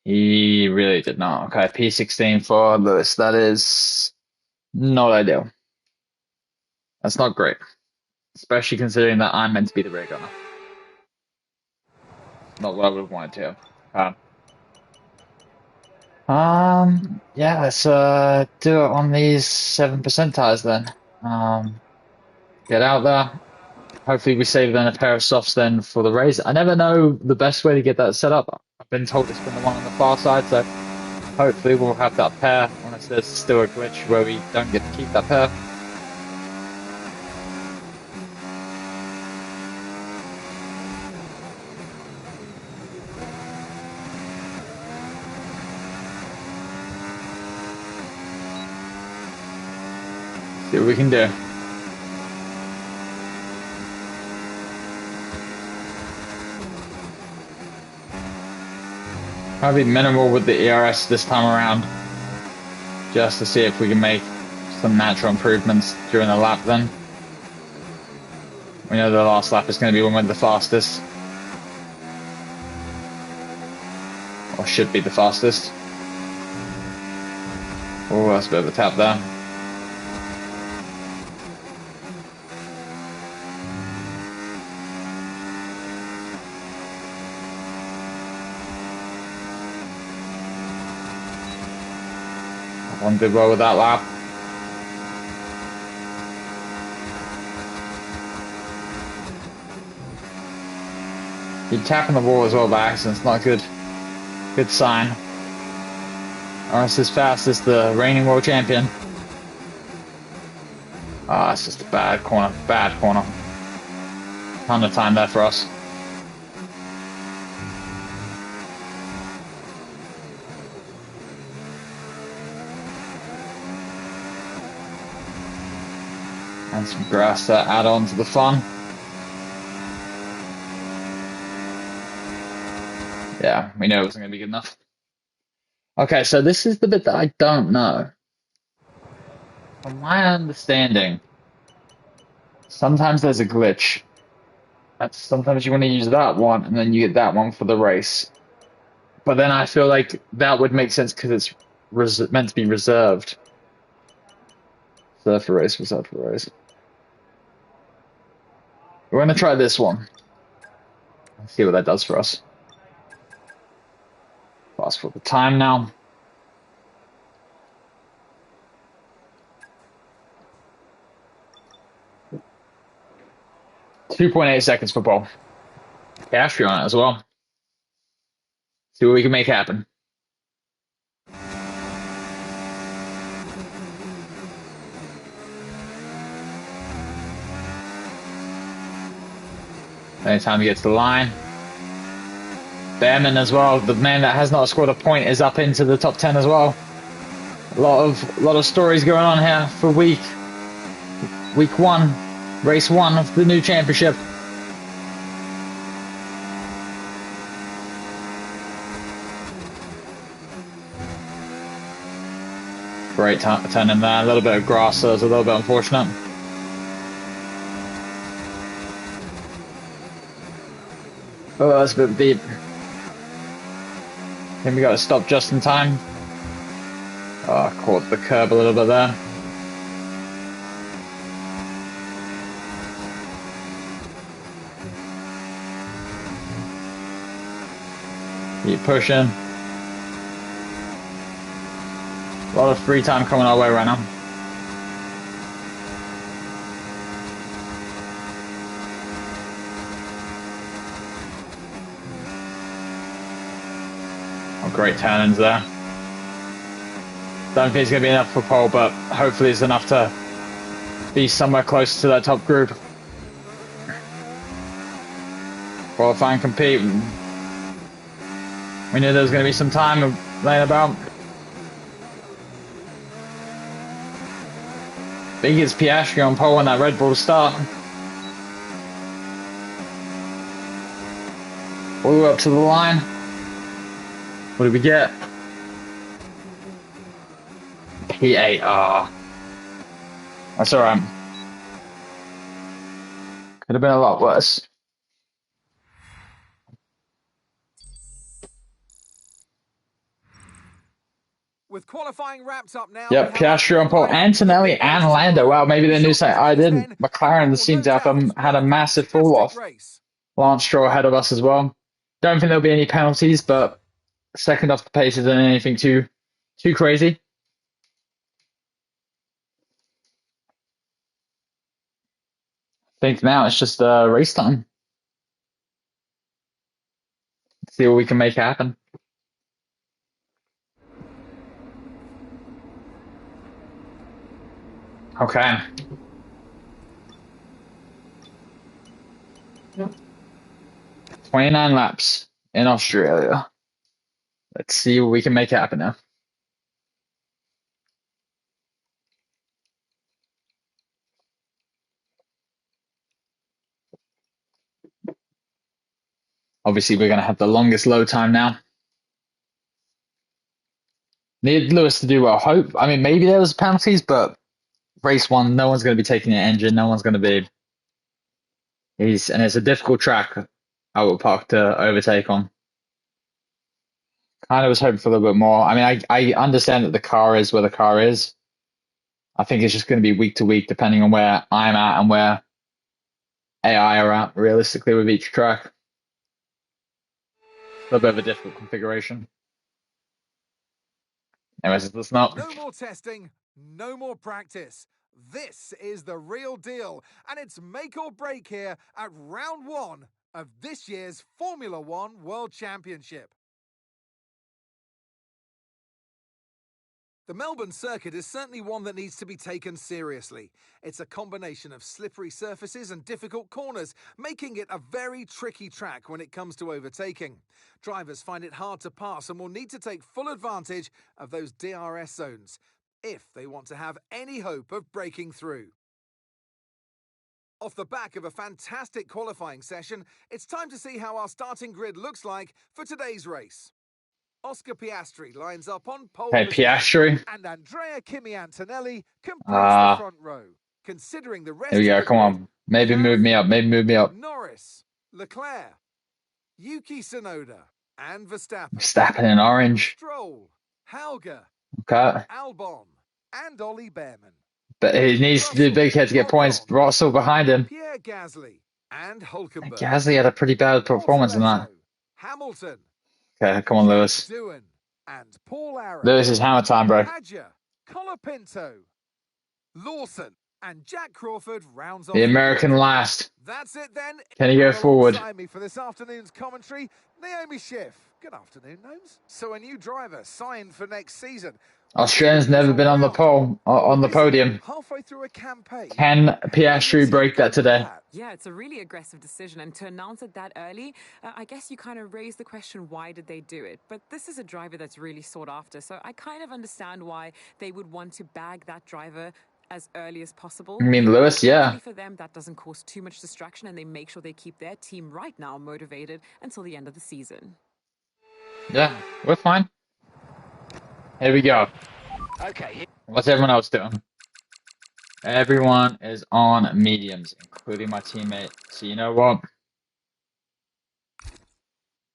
Speaker 1: He really did not. Okay, P16 for Lewis. That is not ideal. That's not great. Especially considering that I'm meant to be the rear gunner. Not what I would have wanted to have. Yeah, let's do it on these 7% tires then. Get out there. Hopefully we save then a pair of softs then for the race. I never know the best way to get that set up. I've been told it's been the one on the far side, so hopefully we'll have that pair unless there's still a glitch where we don't get to keep that pair. See what we can do. Probably minimal with the ERS this time around, just to see if we can make some natural improvements during the lap then. We know the last lap is going to be one with the fastest. Or should be the fastest. Oh, that's a bit of a tap there. One did well with that lap. You're tapping the wall as well by accident. It's not a good sign. Or it's as fast as the reigning world champion. Ah, it's just a bad corner. Bad corner. Ton of time there for us. And some grass to add on to the fun. Yeah, we knew it wasn't going to be good enough. Okay, so this is the bit that I don't know. From my understanding, sometimes there's a glitch. Sometimes you want to use that one, and then you get that one for the race. But then I feel like that would make sense because it's meant to be reserved. Reserved for race, reserved for race. We're going to try this one. Let's see what that does for us. Fast forward the time now. .8 seconds for Paul. Cash on it as well. See what we can make happen. Anytime he gets to the line. Behrman as well, the man that has not scored a point, is up into the top 10 as well. A lot of stories going on here for week one, race one of the new championship. Great turn in there, a little bit of grass, so it's a little bit unfortunate. Oh, that's a bit deep. I think we got to stop just in time. Oh, caught the curb a little bit there. Keep pushing. A lot of free time coming our way right now. Oh, great turn-ins there. Don't think it's going to be enough for pole, but hopefully it's enough to be somewhere close to that top group. Qualify and compete. We knew there was going to be some time laying about. Big is Piastri on pole on that Red Bull start. All the way up to the line. What did we get? P8. Ah, that's all right. Could have been a lot worse.
Speaker 2: With qualifying wrapped up now.
Speaker 1: Yep, Piastri on pole, Antonelli and Lando. Wow, maybe they knew something I didn't. McLaren seemed to have had a massive fall off. Lance Stroll ahead of us as well. Don't think there'll be any penalties, but second off the pace isn't anything too crazy. I think now it's just race time. See what we can make happen. Okay. Yep. 29 laps in Australia. Let's see what we can make happen now. Obviously, we're going to have the longest load time now. Need Lewis to do well. Hope. I mean, maybe there was penalties, but race one, no one's going to be taking the engine. No one's going to be. And it's a difficult track, Albert Park, to overtake on. Kind of was hoping for a little bit more. I mean, I understand that the car is where the car is. I think it's just going to be week to week, depending on where I'm at and where AI are at, realistically, with each track. A little bit of a difficult configuration. Anyways, let's not.
Speaker 2: No more testing, no more practice. This is the real deal, and it's make or break here at round one of this year's Formula One World Championship. The Melbourne circuit is certainly one that needs to be taken seriously. It's a combination of slippery surfaces and difficult corners, making it a very tricky track when it comes to overtaking. Drivers find it hard to pass and will need to take full advantage of those DRS zones if they want to have any hope of breaking through. Off the back of a fantastic qualifying session, it's time to see how our starting grid looks like for today's race. Oscar Piastri lines up on pole position,
Speaker 1: Piastri.
Speaker 2: and Andrea Kimi Antonelli completes the front row. Considering the rest
Speaker 1: there we go.
Speaker 2: of the
Speaker 1: Come on. Maybe move me up. Maybe move me up.
Speaker 2: Norris, Leclerc, Yuki Tsunoda, and Verstappen.
Speaker 1: Verstappen in orange.
Speaker 2: Stroll, Hauger,
Speaker 1: Okay.
Speaker 2: Albon, and Ollie Behrman.
Speaker 1: But he needs to do big head to get points. Russell behind him.
Speaker 2: Pierre Gasly and Hulkenberg.
Speaker 1: Gasly had a pretty bad performance in that.
Speaker 2: Hamilton.
Speaker 1: Okay, come on, Lewis.
Speaker 2: And Paul Aaron.
Speaker 1: Lewis is hammer time, bro.
Speaker 2: Hadja, Colapinto, Lawson, and Jack Crawford rounds off
Speaker 1: The American last.
Speaker 2: That's it then.
Speaker 1: Can he go forward?
Speaker 2: Me for this afternoon's commentary, Naomi Schiff. Good afternoon, Gnomes. So a new driver signed for next season.
Speaker 1: Australian's never been on the podium.
Speaker 2: Halfway through a campaign.
Speaker 1: Can Piastri break that today?
Speaker 4: Yeah, it's a really aggressive decision, and to announce it that early, I guess you kind of raise the question, why did they do it? But this is a driver that's really sought after, so I kind of understand why they would want to bag that driver as early as possible.
Speaker 1: I mean, Lewis, yeah.
Speaker 4: For them, that doesn't cause too much distraction, and they make sure they keep their team right now motivated until the end of the season.
Speaker 1: Yeah, we're fine. Here we go.
Speaker 3: Okay.
Speaker 1: What's everyone else doing? Everyone is on mediums, including my teammate. So you know what?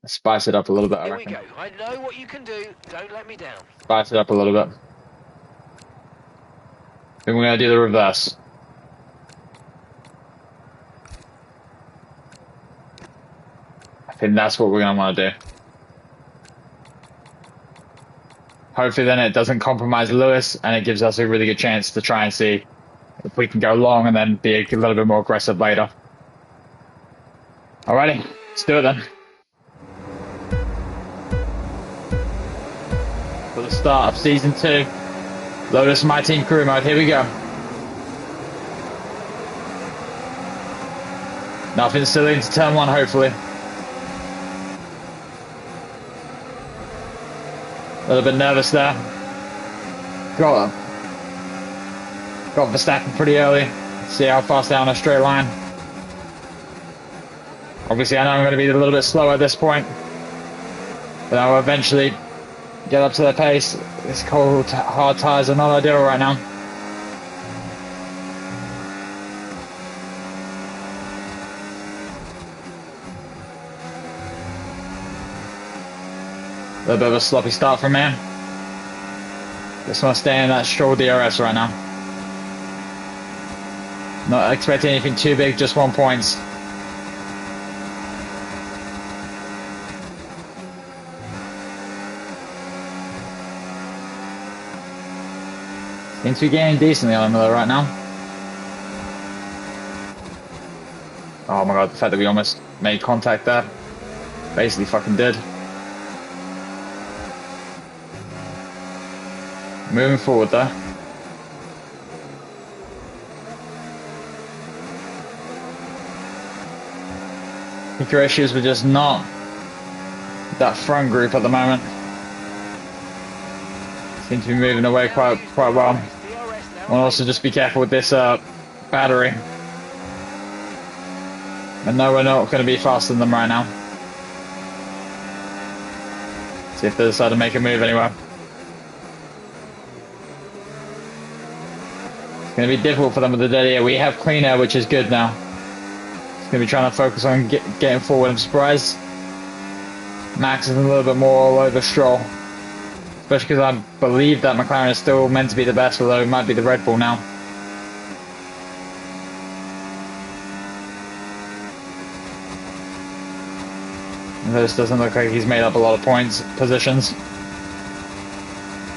Speaker 1: Let's spice it up a little bit, I reckon.
Speaker 3: Here we go. I know what you can do. Don't let me down.
Speaker 1: Spice it up a little bit. Then we're going to do the reverse. I think that's what we're going to want to do. Hopefully then it doesn't compromise Lewis, and it gives us a really good chance to try and see if we can go long and then be a little bit more aggressive later. Alrighty, let's do it then. the start of Season 2. Lotus My Team Career Mode, here we go. Nothing silly into turn 1, hopefully. A little bit nervous there. Got Verstappen pretty early. See how fast they're on a straight line. Obviously, I know I'm going to be a little bit slower at this point, but I'll eventually get up to their pace. This cold, hard tires are not ideal right now. A little bit of a sloppy start from me. Just want to stay in that Stroll DRS right now. Not expecting anything too big, just 1 point. Seems to be gaining decently on Miller right now. Oh my god, the fact that we almost made contact there. Basically fucking did. Moving forward there. I think your issues with just not that front group at the moment. Seem to be moving away quite well. We'll also just be careful with this battery. And no, we're not going to be faster than them right now. See if they decide to make a move anywhere. It's going to be difficult for them with the dead air. We have clean air, which is good now. It's going to be trying to focus on getting forward. I'm surprised Max is a little bit more all over Stroll. Especially because I believe that McLaren is still meant to be the best, although it might be the Red Bull now. This doesn't look like he's made up a lot of points, positions.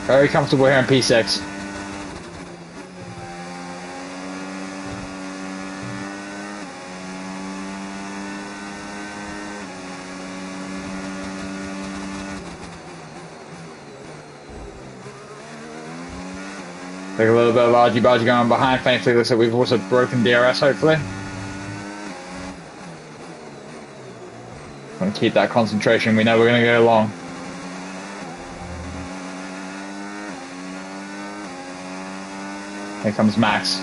Speaker 1: Very comfortable here in P6. Like a little bit of argy-bargy going behind. Thankfully, looks like we've also broken DRS, hopefully. Want to keep that concentration. We know we're going to go long. Here comes Max.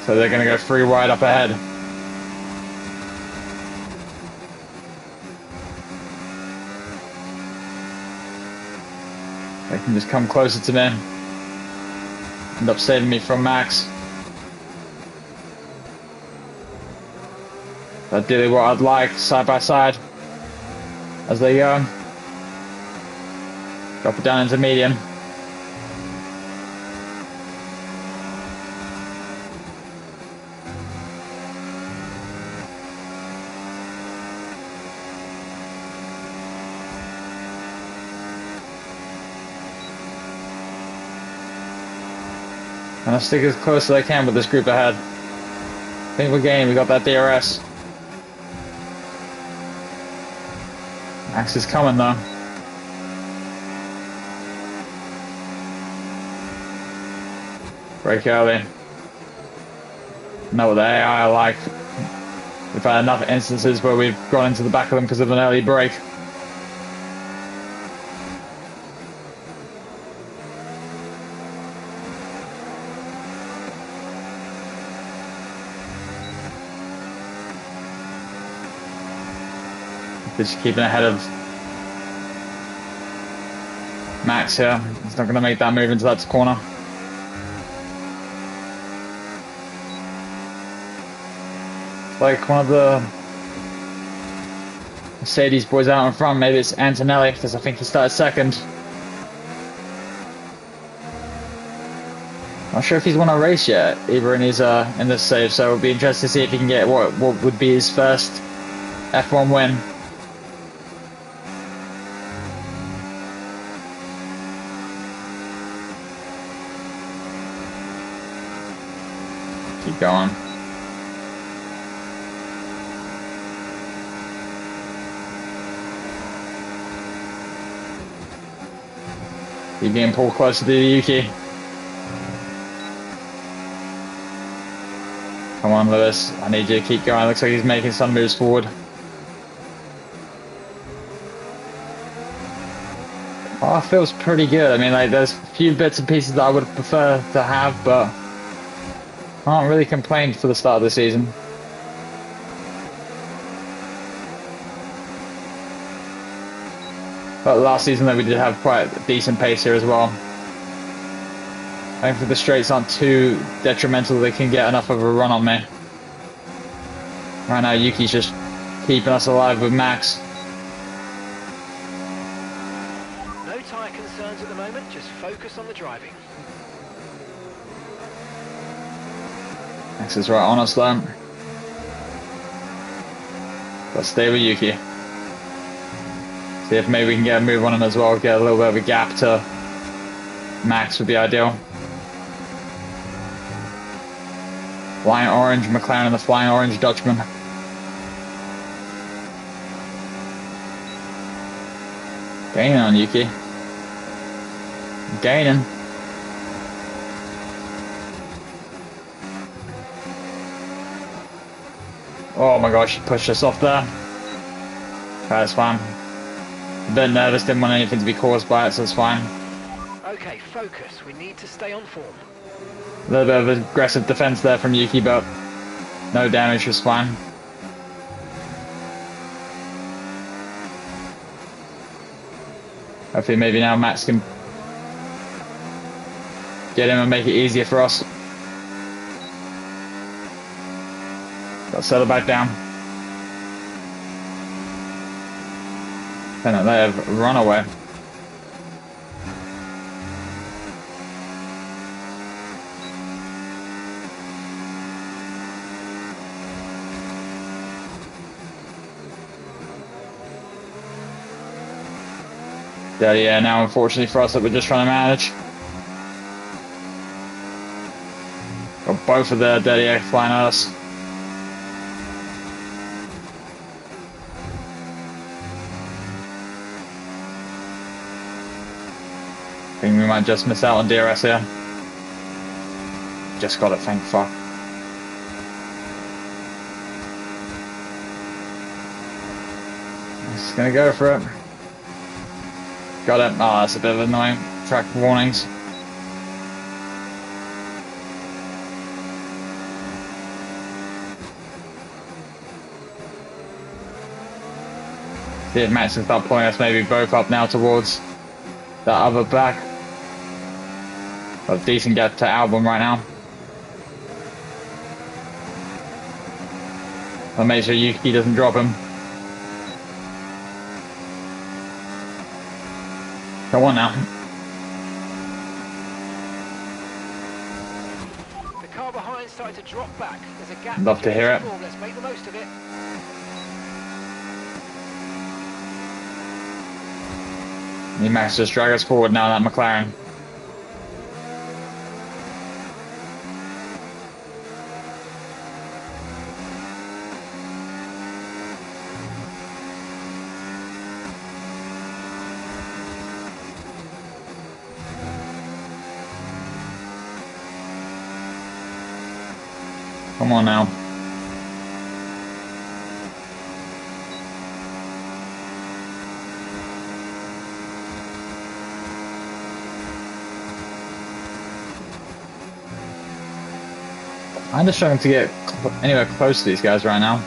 Speaker 1: So they're going to go 3 wide up ahead. They can just come closer to me. End up saving me from Max. That's really what I'd like, side by side. As they go. Drop it down into medium. And I'll stick as close as I can with this group ahead. I think we're gaining, we got that DRS. Max is coming though. Brake early. Know what the AI are like. We've had enough instances where we've gone into the back of them because of an early brake. Just keeping ahead of Max here. He's not going to make that move into that corner. It's like one of the Mercedes boys out in front. Maybe it's Antonelli, because I think he started second. Not sure if he's won a race yet, either in his in this save. So it'll be interesting to see if he can get what would be his first F1 win. Keep going. He's being pulled closer to Yuki. Come on, Lewis. I need you to keep going. Looks like he's making some moves forward. Oh, it feels pretty good. I mean, like, there's a few bits and pieces that I would prefer to have, but I can't really complain for the start of the season. But last season, though, we did have quite a decent pace here as well. I think if the straights aren't too detrimental, they can get enough of a run on me. Right now, Yuki's just keeping us alive with Max.
Speaker 3: No tyre concerns at the moment, just focus on the driving.
Speaker 1: Max is right on us, though. Let's stay with Yuki. See if maybe we can get a move on him as well, get a little bit of a gap to Max would be ideal. Flying Orange, McLaren and the Flying Orange Dutchman. Gaining on Yuki. Gaining. Oh my gosh, he pushed us off there. That's fine. A bit nervous, didn't want anything to be caused by it, so it's fine.
Speaker 3: Okay, focus. We need to stay on form.
Speaker 1: A little bit of aggressive defense there from Yuki, but no damage, was fine. Hopefully maybe now Max can get him and make it easier for us. Got to settle back down. And they have run away. Yeah, now unfortunately for us that we're just trying to manage. Got both of the Daddy flying at us. I think we might just miss out on DRS here. Just got it, thank fuck. Just gonna go for it. Got it. Oh, that's a bit of annoying. Track warnings. See if Max can start pulling us maybe both up now towards that other back. Got a decent gap to Albon right now. I'll make sure Yuki doesn't drop him. Come on now.
Speaker 3: The car behind started to drop back. There's a gap.
Speaker 1: Love to hear it.
Speaker 3: Let's make the most of it.
Speaker 1: Need Max just drag us forward now, that McLaren. Come on now. I'm just struggling to get anywhere close to these guys right now.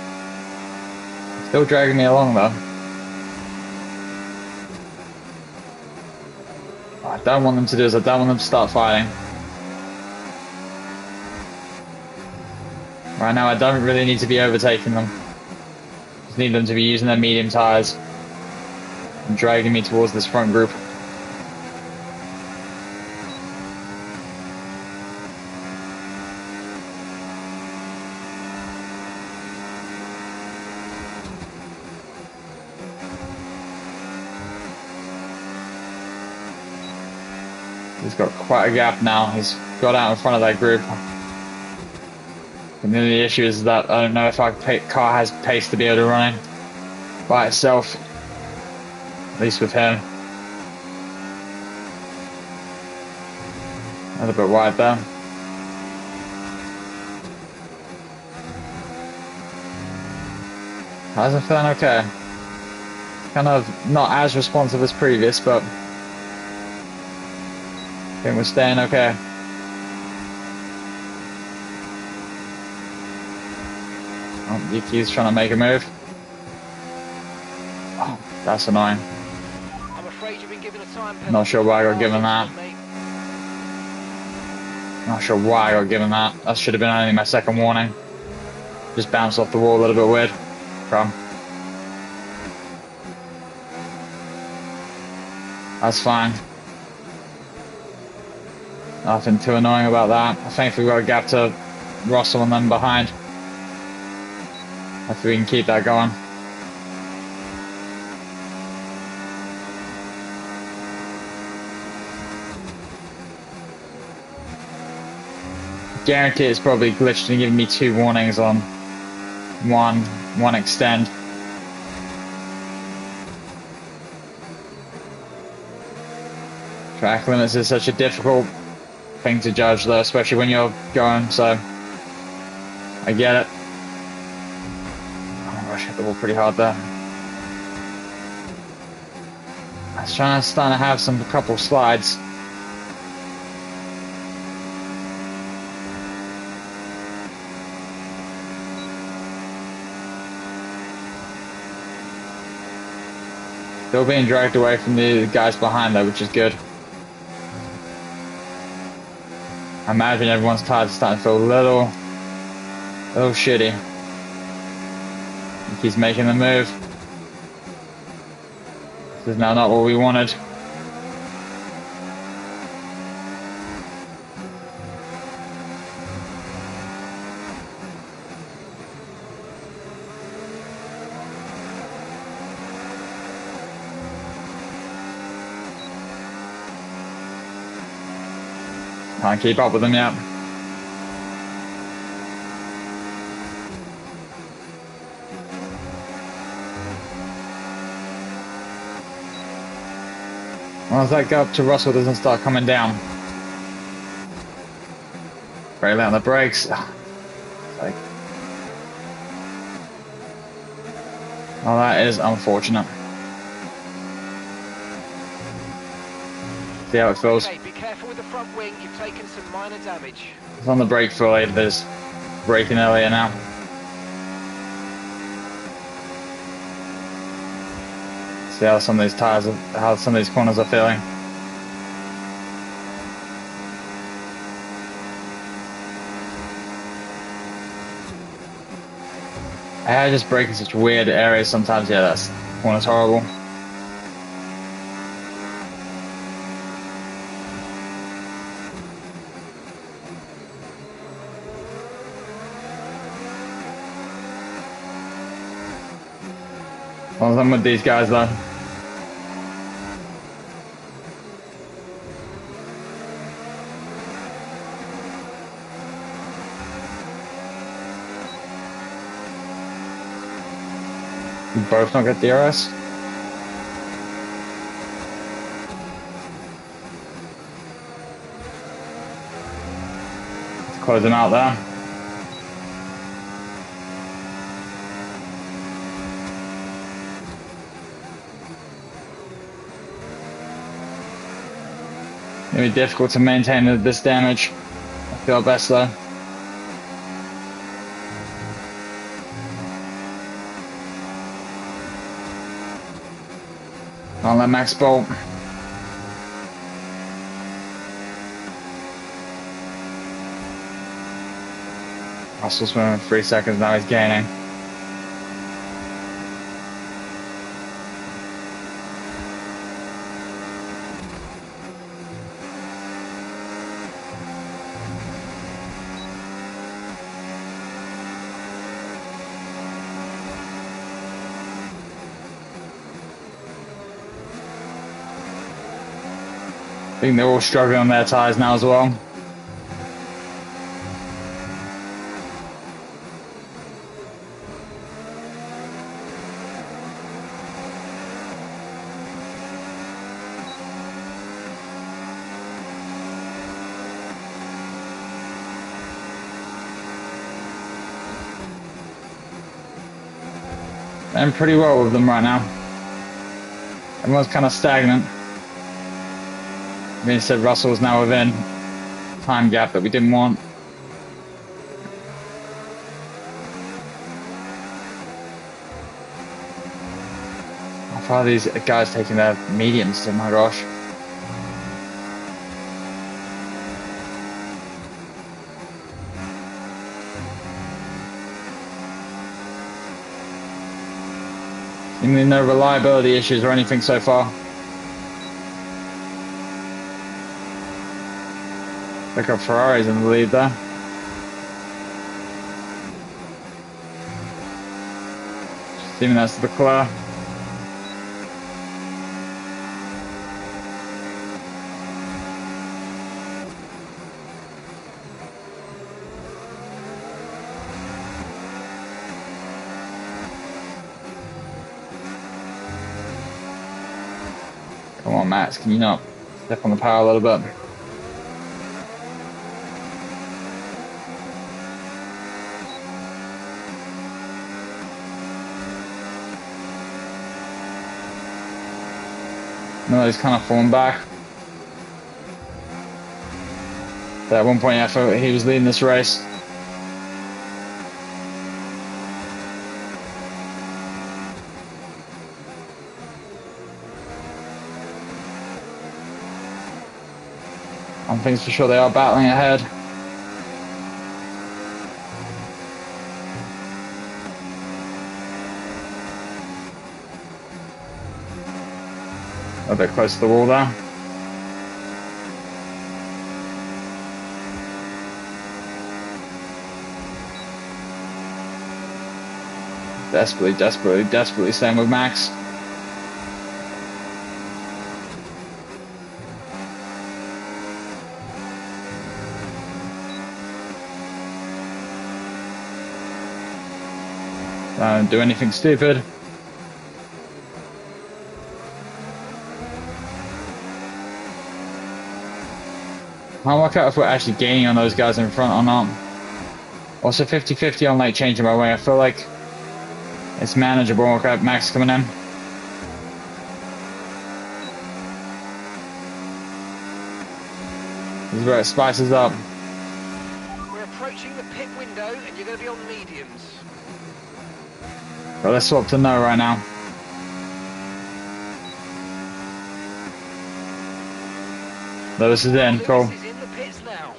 Speaker 1: Still dragging me along though. What I don't want them to do is I don't want them to start fighting. Right now I don't really need to be overtaking them. Just need them to be using their medium tyres and dragging me towards this front group. He's got quite a gap now. He's got out in front of that group. And then the issue is that I don't know if our car has pace to be able to run in by itself. At least with him. A little bit wide there. How's it feeling? Okay. Kind of not as responsive as previous, but I think we're staying okay. Oh, Yuki's trying to make a move. Oh, that's annoying.
Speaker 3: I'm afraid you've been given a time penalty.
Speaker 1: Not sure why I got given that. Not sure why I got given that. That should have been only my second warning. Just bounced off the wall a little bit weird. Come. That's fine. Nothing too annoying about that. I think we've got a gap to Russell and them behind. Hopefully we can keep that going. Guarantee it's probably glitched and giving me 2 warnings on one extend. Track limits is such a difficult thing to judge though, especially when you're going, so I get it. Oh gosh, hit the wall pretty hard there. I was starting to have a couple slides. Still being dragged away from the guys behind though, which is good. I imagine everyone's tires are starting to feel a little shitty. He's making the move. This is now not what we wanted. Can't keep up with them yet. Once that gap to Russell doesn't start coming down. Very late on the brakes. Like, oh, that is unfortunate. See how it feels.
Speaker 3: Okay, be careful with the front wing. You've taken some minor damage.
Speaker 1: It's on the brake fully. There's braking earlier now. See how some of these tires, how some of these corners are feeling. I just brake in such weird areas sometimes. Yeah, that corner's horrible. Well, I'm with these guys though. We both don't get DRS. Let's close him out there. It'll be difficult to maintain this damage. I feel best though. Don't let Max bolt. Russell's moving 3 seconds now, he's gaining. I think they're all struggling on their tyres now as well. Playing pretty well with them right now. Everyone's kind of stagnant. Being said, Russell's now within time gap that we didn't want. How far are these guys taking their mediums to? My gosh. Seemingly no reliability issues or anything so far. Look up Ferrari's in the lead there. Assuming that's the Leclerc. Come on, Max, can you not step on the power a little bit? No, he's kind of fallen back. At one point, I thought he was leading this race. One thing's for sure, they are battling ahead. A bit close to the wall there. Desperately staying with Max. Don't do anything stupid. I'll work out if we're actually gaining on those guys in front or not. Also 50-50 on like changing my way. I feel like it's manageable. Okay, Max coming in. This is where it spices up.
Speaker 3: We're approaching the pit window and you're going to be on mediums.
Speaker 1: But let's swap to no right now. Lotus is in, cool.
Speaker 3: Lotus is in the pits now.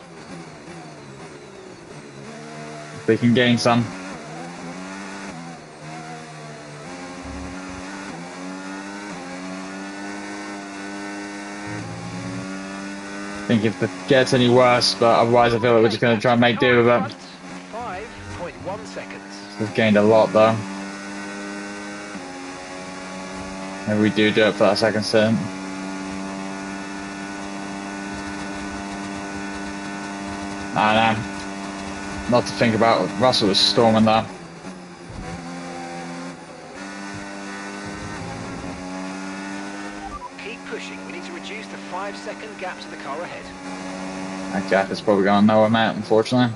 Speaker 1: We can gain some. I think if it gets any worse, but otherwise I feel like we're just going to try and make do with it.
Speaker 3: 5.1 seconds.
Speaker 1: We've gained a lot though. Maybe we do it for that second stint. Nah. Not to think about. Russell was storming there.
Speaker 3: Keep pushing. We need to reduce the 5-second gap to the car ahead.
Speaker 1: That gap is probably going nowhere, mate, unfortunately.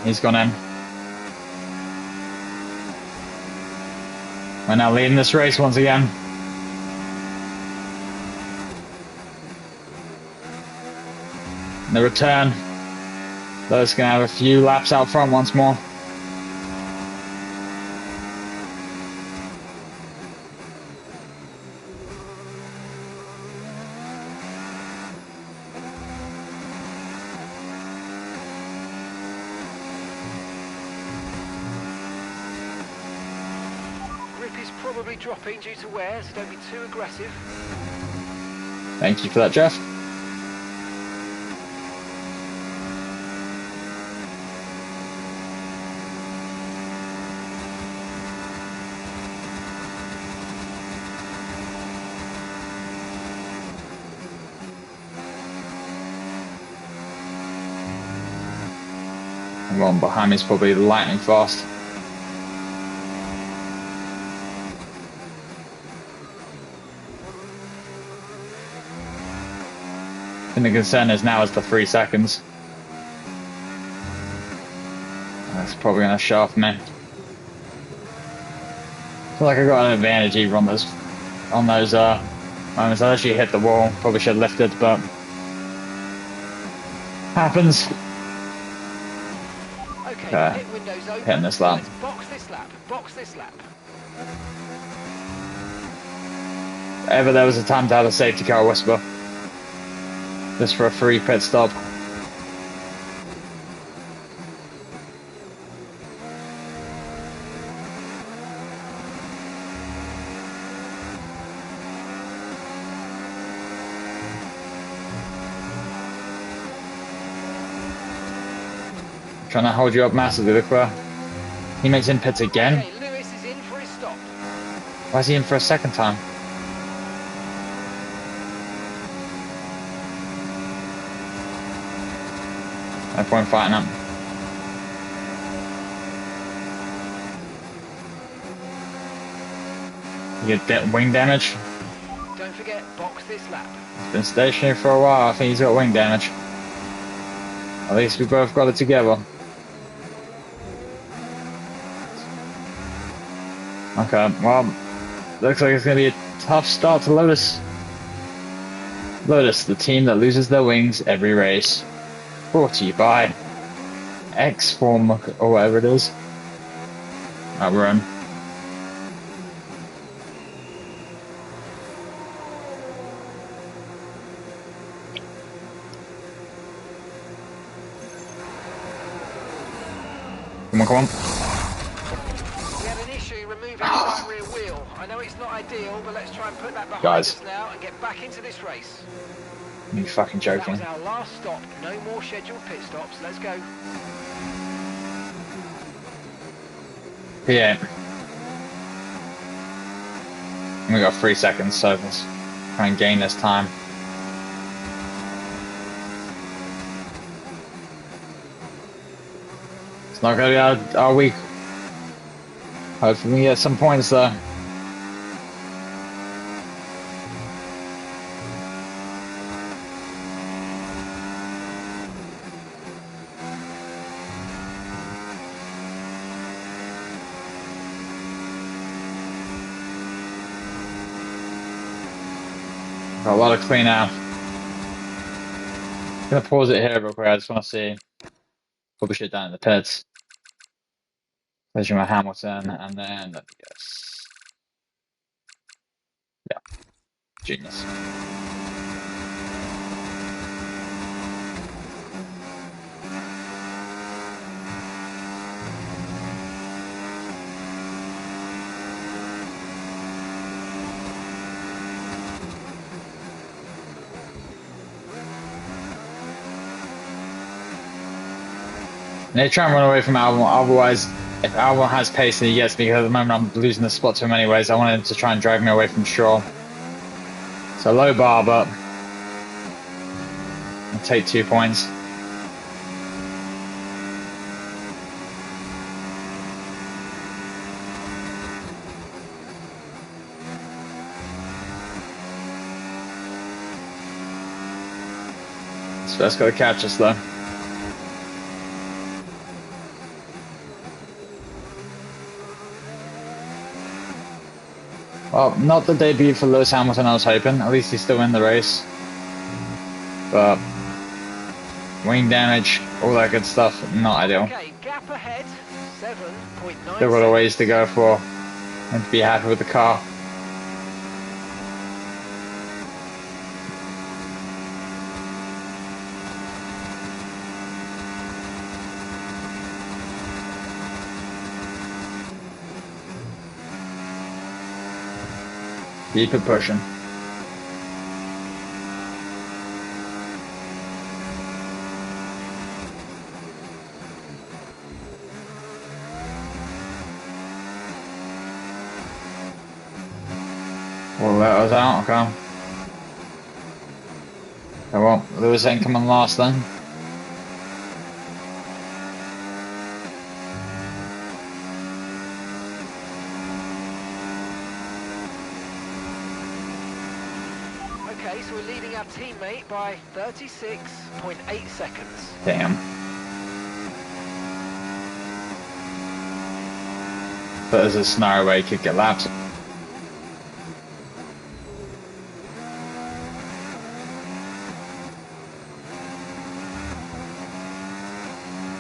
Speaker 1: He's gone in. We're now leading this race once again. The return. Lotus gonna have a few laps out front once more.
Speaker 3: Probably dropping due to wear, so don't be too aggressive.
Speaker 1: Thank you for that, Jeff. The one behind me is probably lightning fast. And the concern is now is the 3 seconds. That's probably going to show off me. I feel like I got an advantage even on those moments. I actually hit the wall. Probably should have lifted, but happens.
Speaker 3: Okay, pit window's open.
Speaker 1: Hitting this lap.
Speaker 3: Let's box this lap. Box this lap.
Speaker 1: If ever there was a time to have a safety car whisper. Just for a free pit stop. Trying to hold you up massively, look where he makes in pits again.
Speaker 3: Okay, Lewis is in for his stop.
Speaker 1: Why is he in for a second time? No point fighting him. You get wing damage.
Speaker 3: Don't forget, box this lap.
Speaker 1: He's been stationary for a while. I think he's got wing damage. At least we both got it together. Okay, well, looks like it's going to be a tough start to Lotus. Lotus, the team that loses their wings every race. Brought to you by X-Form or whatever it is. We're in. Come on, come on.
Speaker 3: We had an issue removing the right rear wheel. I know it's not ideal, but let's try and put that behind us now and get back into this race.
Speaker 1: Are you fucking joking?
Speaker 3: That was our last stop. No more scheduled pit stops. Let's go.
Speaker 1: P8. We got 3 seconds, so let's try and gain this time. It's not going to be our week. Hopefully we get some points though. Got a lot of clean out. I'm gonna pause it here real quick. I just want to see. Probably shit down in the pits. Pleasure my Hamilton, and then let me guess. Yeah, genius. They try and run away from Albon, otherwise, if Albon has pace and he gets me, because at the moment I'm losing the spot to him anyways, I wanted him to try and drag me away from Stroll. So low bar, but I'll take 2 points. So that's got to catch us though. Well, not the debut for Lewis Hamilton I was hoping. At least he's still in the race. But wing damage, all that good stuff, not ideal.
Speaker 3: Okay, gap ahead, 7.9.
Speaker 1: Still got a ways to go for him to be happy with the car. Keep it pushing. Well, that was out, okay. Oh well, Lewis ain't coming last then.
Speaker 3: Okay, so we're leading our teammate by 36.8 seconds.
Speaker 1: Damn. But there's a scenario where he could get lapped.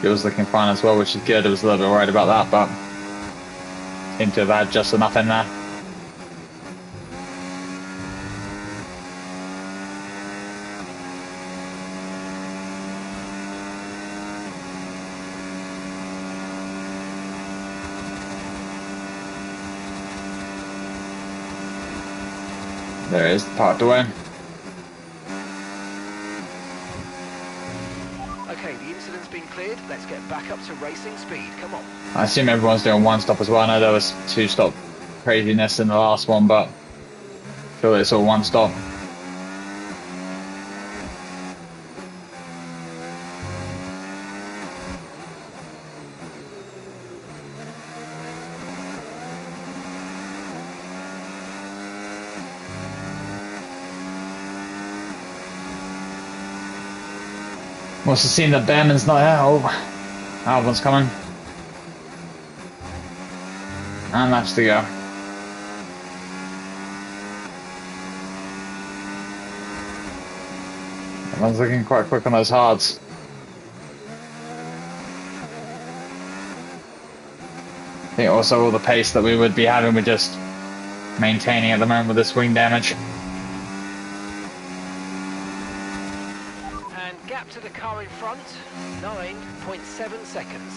Speaker 1: It was looking fine as well, which is good. I was a little bit worried about that, but seemed to have had just enough in there. There it is, parked away.
Speaker 3: Okay, the incident's been cleared. Let's get back up to racing speed. Come on.
Speaker 1: I assume everyone's doing one stop as well. I know there was 2-stop craziness in the last one, but I feel it's all one stop. Must have seen that Behrman's not here. Oh, Albon's coming. And that's to go. Everyone's looking quite quick on those hards. I think also all the pace that we would be having, we're just maintaining at the moment with this wing damage.
Speaker 3: Gap to the car in front, 9.7 seconds.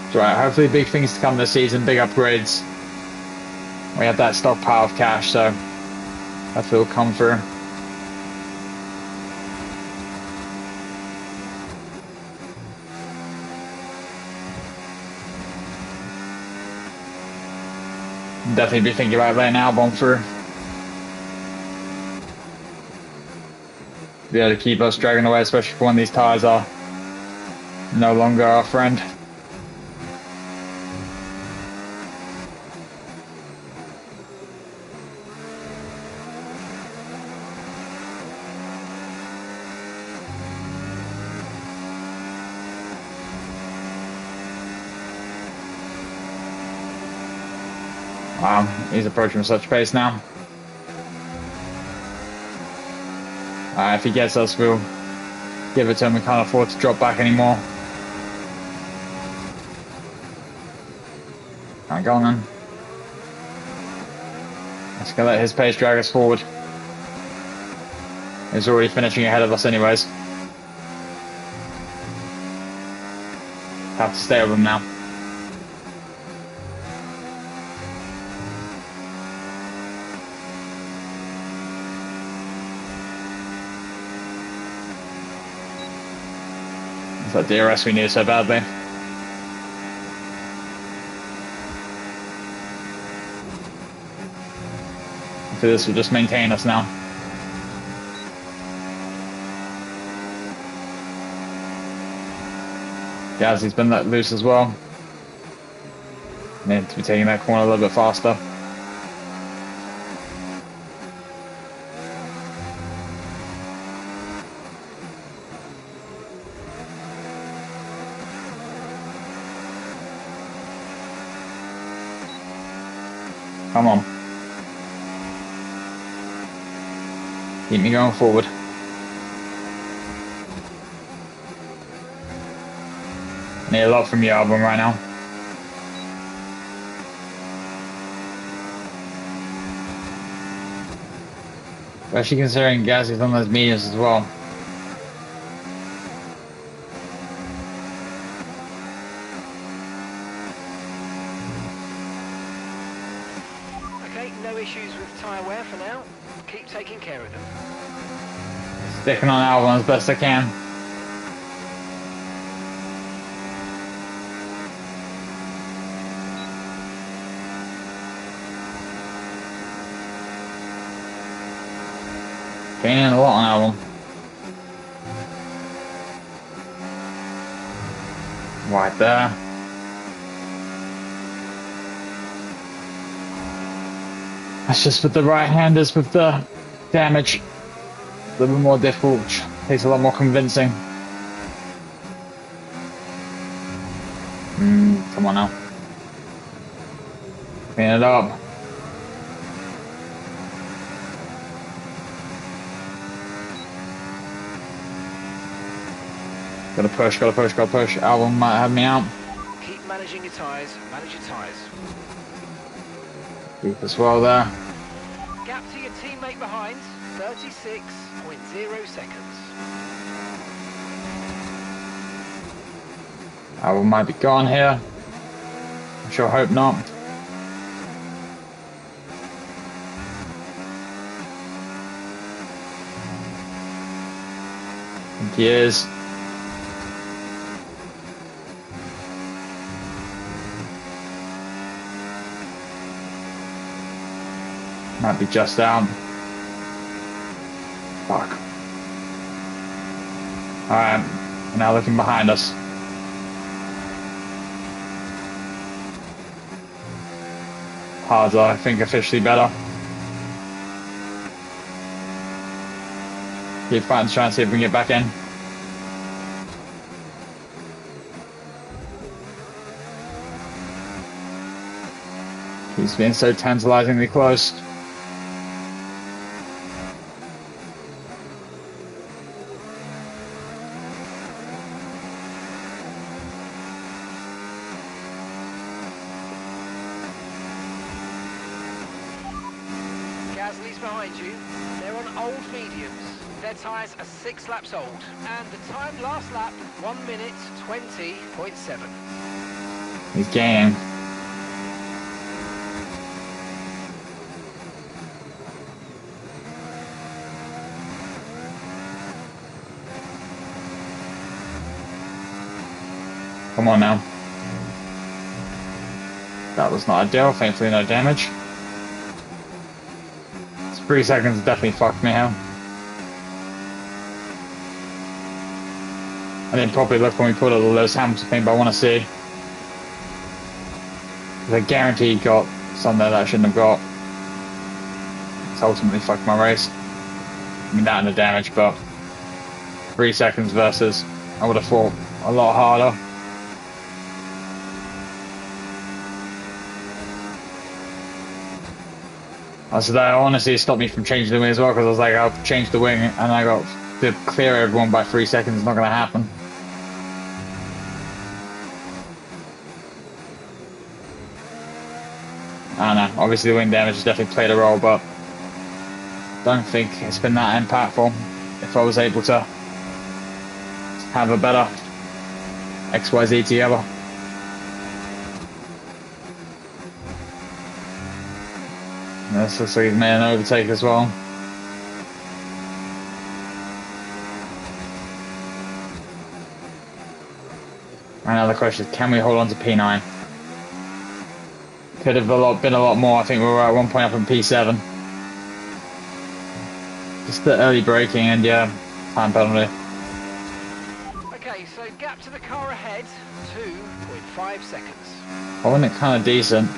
Speaker 1: It's right, hopefully big things to come this season, big upgrades. We have that stockpile of cash, so hopefully it'll come through. Definitely be thinking about letting Albon through. Be able to keep us dragging away, especially for when these tyres are no longer our friend. Wow, he's approaching with such pace now. If he gets us, we'll give it to him. We can't afford to drop back anymore. Alright, go on then. Let's go let his pace drag us forward. He's already finishing ahead of us anyways. Have to stay with him now. It's that DRS we need so badly. So this will just maintain us now. Gasly's been let loose as well. Need to be taking that corner a little bit faster. Come on. Keep me going forward. Need a lot from you, Albon, right now. Especially considering Gasly's on those mediums as well.
Speaker 3: Okay, no issues with tyre wear for now. Keep taking care of them.
Speaker 1: Sticking on Albon as best I can. Gaining a lot on Albon. Right there. That's just with the right-handers with the damage. A little bit more difficult. Takes a lot more convincing. Come on now. Clean it up. Gotta push, gotta push, gotta push. Albon might have me out.
Speaker 3: Keep managing your tyres, manage your tyres.
Speaker 1: Deep as well there.
Speaker 3: Gap to your teammate behind, 36.0 seconds.
Speaker 1: Albon might be gone here. I sure hope not. I think he is. Might be just down. Fuck. Alright, now looking behind us. Cards are, I think, officially better. Keep fighting to try and see if we can get back in. Keeps being so tantalizingly close.
Speaker 3: Gasly's behind you. They're on old mediums. Their tyres are 6 laps old. And the time last lap, 1 minute 20.7.
Speaker 1: He's gaining. Come on now. That was not ideal, thankfully no damage. 3 seconds definitely fucked me out. I didn't properly look when we put up the Lewis Hamilton thing, but I want to see. I guarantee he got something that I shouldn't have got. It's ultimately fucked my race. I mean, that and the damage, but 3 seconds versus, I would have thought, a lot harder. So that honestly stopped me from changing the wing as well, because I was like, I'll change the wing and I got to clear everyone by 3 seconds. It's not going to happen. I don't know. Obviously the wing damage has definitely played a role, but don't think it's been that impactful. If I was able to have a better XYZ together. This looks like he's made an overtake as well. And now the question is, can we hold on to P9? Could have been a lot more. I think we were at one point up in P7. Just the early braking and yeah, time penalty.
Speaker 3: Okay, so gap to the car ahead, 2.5 seconds.
Speaker 1: Holding it kind of decent.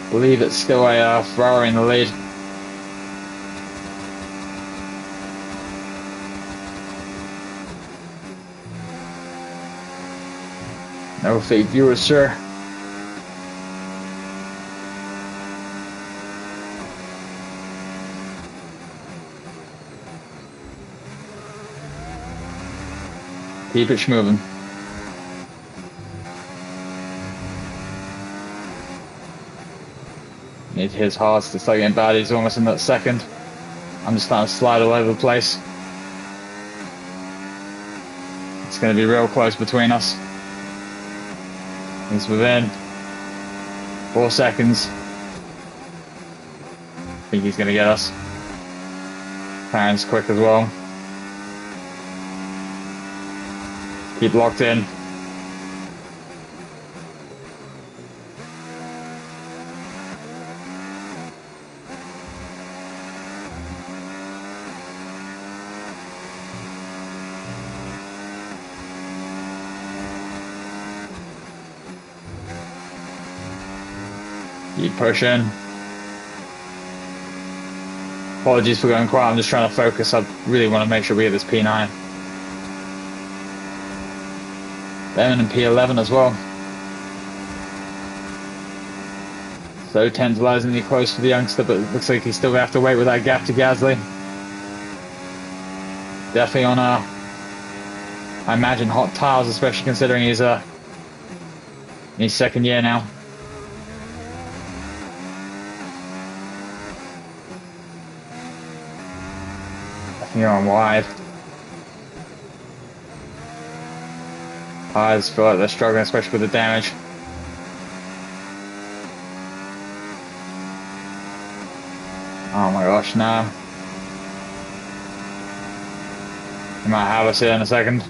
Speaker 1: I believe it's still a Ferrari in the lead. No fake viewers, sir. Keep it moving. Need his hearts to start getting bad. He's almost in that second. I'm just starting to slide all over the place. It's going to be real close between us. He's within 4 seconds. I think he's going to get us. Karen's quick as well. Keep locked in. Keep pushing. Apologies for going quiet. I'm just trying to focus. I really want to make sure we get this P9. Lemon and P11 as well. So tantalizingly close to the youngster, but it looks like he's still going to have to wait with that gap to Gasly. Definitely on I imagine hot tiles, especially considering he's in his second year now. I think you're on wide. I just feel like they're struggling, especially with the damage. Oh my gosh, no. He might have us here in a second.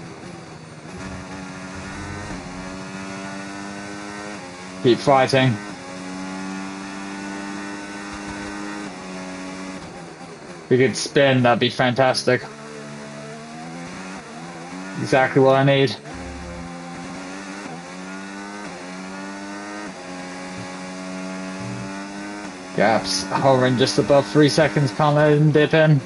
Speaker 1: Keep fighting. If we could spin, that'd be fantastic. Exactly what I need. Gaps hovering just above 3 seconds, can't let him dip in.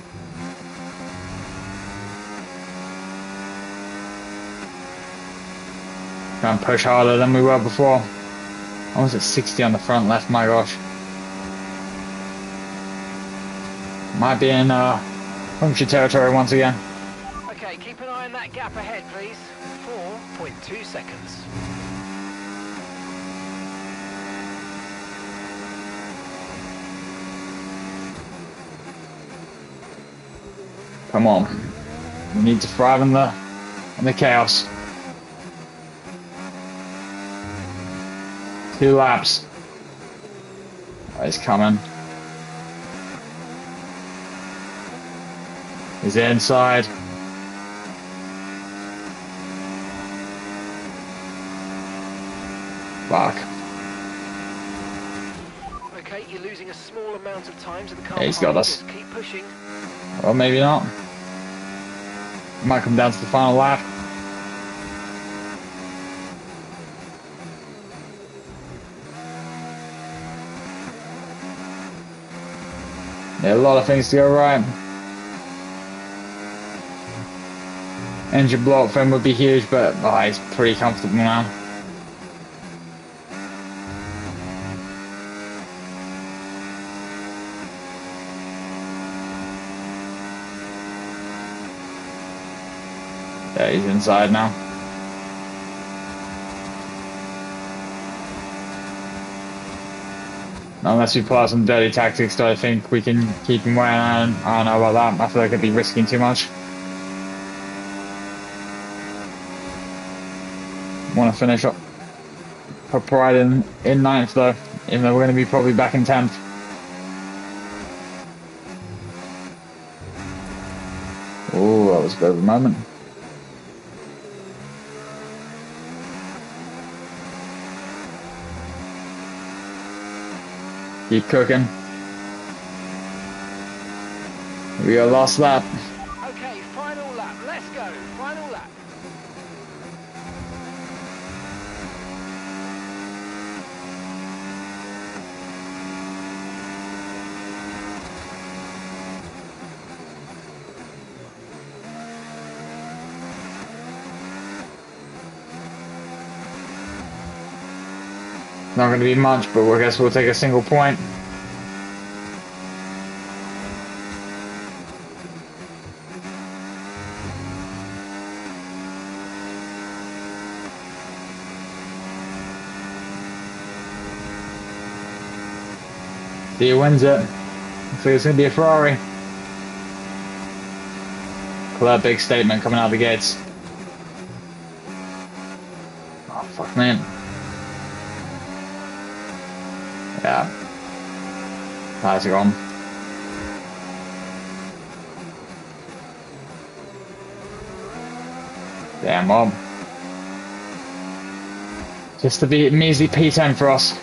Speaker 1: Try and push harder than we were before. I was at 60 on the front left, my gosh. Might be in puncture territory once again.
Speaker 3: Okay, keep an eye on that gap ahead, please. 4.2 seconds.
Speaker 1: Come on. We need to thrive in the chaos. 2 laps. Oh, he's coming. He's inside. Fuck.
Speaker 3: Okay, you're losing a small amount of time to the car.
Speaker 1: Yeah, he's got us.
Speaker 3: Just keep pushing.
Speaker 1: Or maybe not. Might come down to the final lap. Yeah, a lot of things to go right. Engine blow-up fin would be huge, but he's pretty comfortable now. Yeah, he's inside now. Unless we pull out some dirty tactics, do I think we can keep him wearing on? I don't know about that. I feel like I'd be risking too much. Want to finish up for pride in 9th though, even though we're going to be probably back in 10th. Oh, that was a bit of a moment. Keep cooking. We got last lap.
Speaker 3: Okay, final lap. Let's go. Final lap.
Speaker 1: Not going to be much, but I guess we'll take a single point. See who wins it. Looks like it's going to be a Ferrari. Clear big statement coming out of the gates. Oh, fuck, man. Yeah. Tires are gone. Damn, Bob. Just a measly P10 for us.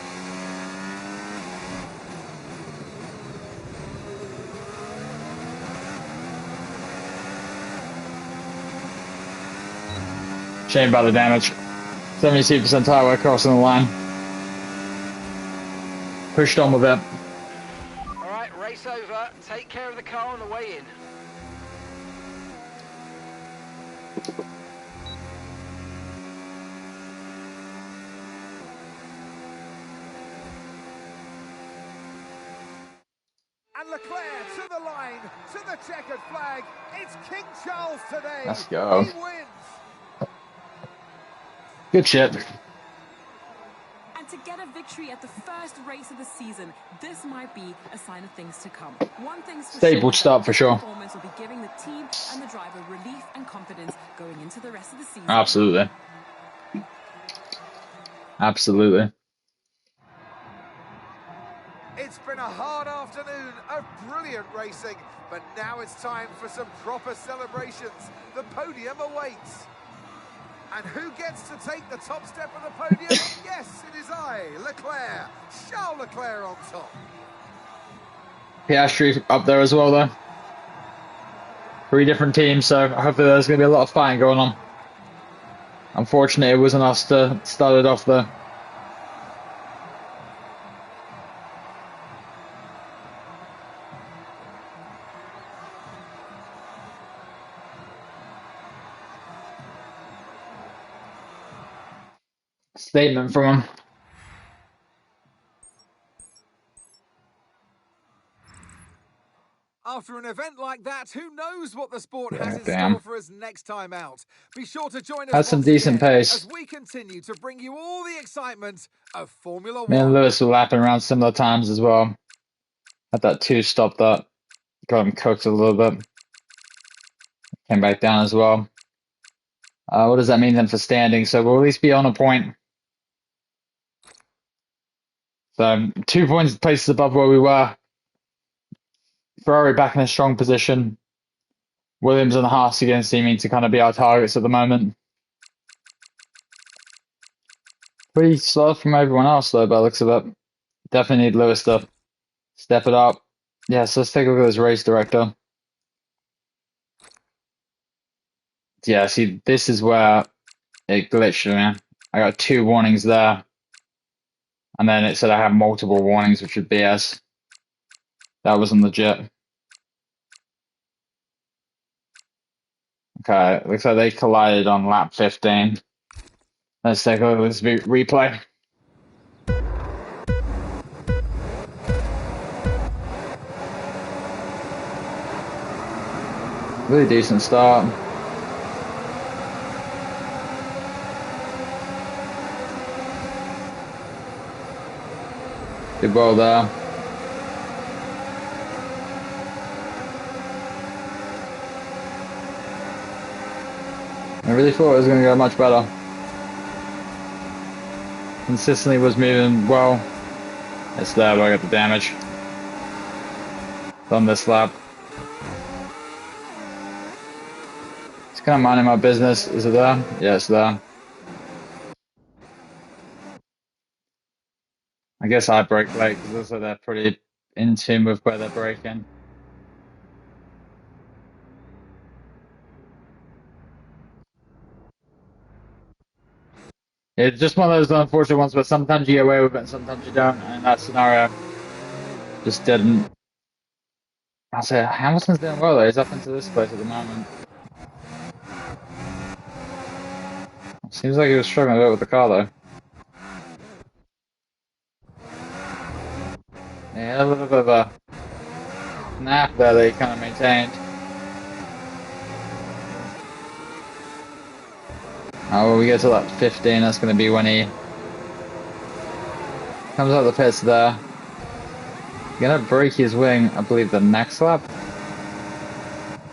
Speaker 1: Shame about the damage. 72% tire wear crossing the line. pushed on with it.
Speaker 3: All right, race over. Take care of the car on the way in.
Speaker 2: And Leclerc to the line, to the checkered flag. It's King Charles today.
Speaker 1: Let's go.
Speaker 2: He wins.
Speaker 1: Good shit.
Speaker 4: And to get a victory at the first race of the season, this might be a sign of things to come. One thing's for
Speaker 1: Stable
Speaker 4: sure,
Speaker 1: start for sure.
Speaker 4: Performance will be giving the team and the driver relief and confidence going into the rest of the season.
Speaker 1: Absolutely. Absolutely.
Speaker 2: It's been a hard afternoon of brilliant racing, but now it's time for some proper celebrations. The podium awaits. And who gets to take the top step of the podium? Yes, it is I, Leclerc. Charles Leclerc on top.
Speaker 1: Piastri up there as well, though. 3 different teams, so hopefully there's going to be a lot of fighting going on. Unfortunately, it wasn't us to start it off there. Statement from him.
Speaker 2: After an event like that, who knows what the sport has in
Speaker 1: Damn.
Speaker 2: store for us next time out. Be sure to join us
Speaker 1: Had some
Speaker 2: once
Speaker 1: decent
Speaker 2: again
Speaker 1: pace.
Speaker 2: as we continue to bring you all the excitement of Formula
Speaker 1: Me and
Speaker 2: One.
Speaker 1: Lewis were lapping around similar times as well. Had that 2 stop that. Got him cooked a little bit. Came back down as well. What does that mean then for standing? So we'll at least be on a point. So 2 points places above where we were. Ferrari back in a strong position. Williams and Haas again seeming to kind of be our targets at the moment. Pretty slow from everyone else though, by the looks of it. Definitely need Lewis to step it up. Yeah, so let's take a look at this race director. Yeah, see, this is where it glitched, man. I got 2 warnings there. And then it said I have multiple warnings, which would BS. That wasn't legit. Okay, looks like they collided on lap 15. Let's take a look at this replay. Really decent start. Did well there. I really thought it was going to go much better. Consistently was moving well. It's there, but I got the damage. On this lap. Just kind of minding my business. Is it there? Yeah, it's there. I guess I brake late because looks like they're pretty in tune with where they're braking. It's just one of those unfortunate ones where sometimes you get away with it and sometimes you don't. And in that scenario, just didn't. I'll say Hamilton's doing well though. He's up into this place at the moment. Seems like he was struggling a bit with the car though. Yeah, a little bit of a snap there that he kind of maintained. Oh, when we get to lap 15, that's going to be when he comes out of the pits there. Gonna break his wing, I believe, the next lap.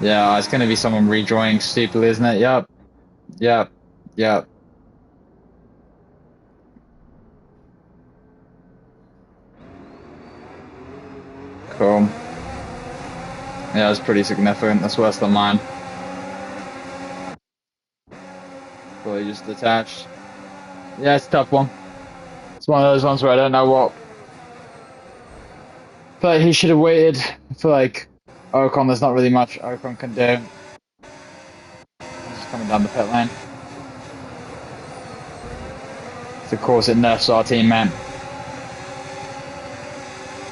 Speaker 1: Yeah, it's going to be someone rejoining stupidly, isn't it? Yep. Yep. Yep. Cool. Yeah, it's pretty significant. That's worse than mine. Fully just detached. Yeah, it's a tough one. It's one of those ones where I don't know what. But he should have waited. I feel like Ocon, there's not really much Ocon can do. He's just coming down the pit lane. So of course it nerfs our team, man.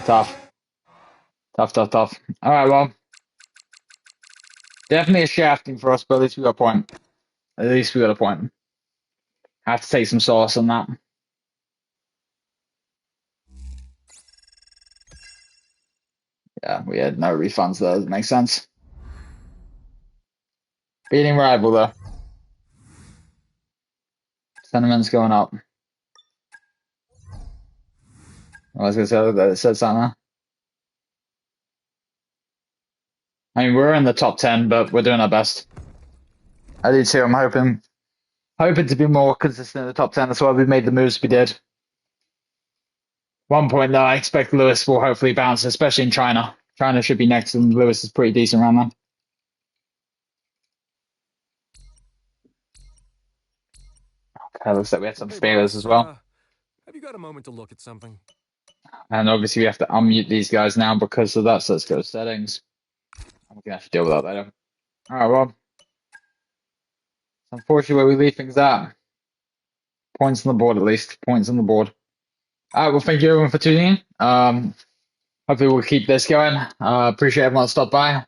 Speaker 1: Tough. Tough, tough, tough. All right, well, definitely a shafting for us, but at least we got a point. At least we got a point. Have to take some sauce on that. Yeah, we had no refunds there. That makes sense. Beating rival, though. Sentiment's going up. I was going to say that it said something. I mean, we're in the top 10, but we're doing our best. I do too. I'm hoping to be more consistent in the top 10. That's why we made the moves we did. One point, though, I expect Lewis will hopefully bounce, especially in China. China should be next, and Lewis is pretty decent around there. Okay, looks like we had some failures as well.
Speaker 5: Have you got a moment to look at something?
Speaker 1: And obviously, we have to unmute these guys now because of that, so let's go to settings. I'm going to have to deal with that later. All right, well, it's unfortunately where we leave things at. Points on the board, at least. Points on the board. All right, well, thank you everyone for tuning in. Hopefully we'll keep this going. Appreciate everyone that stopped by.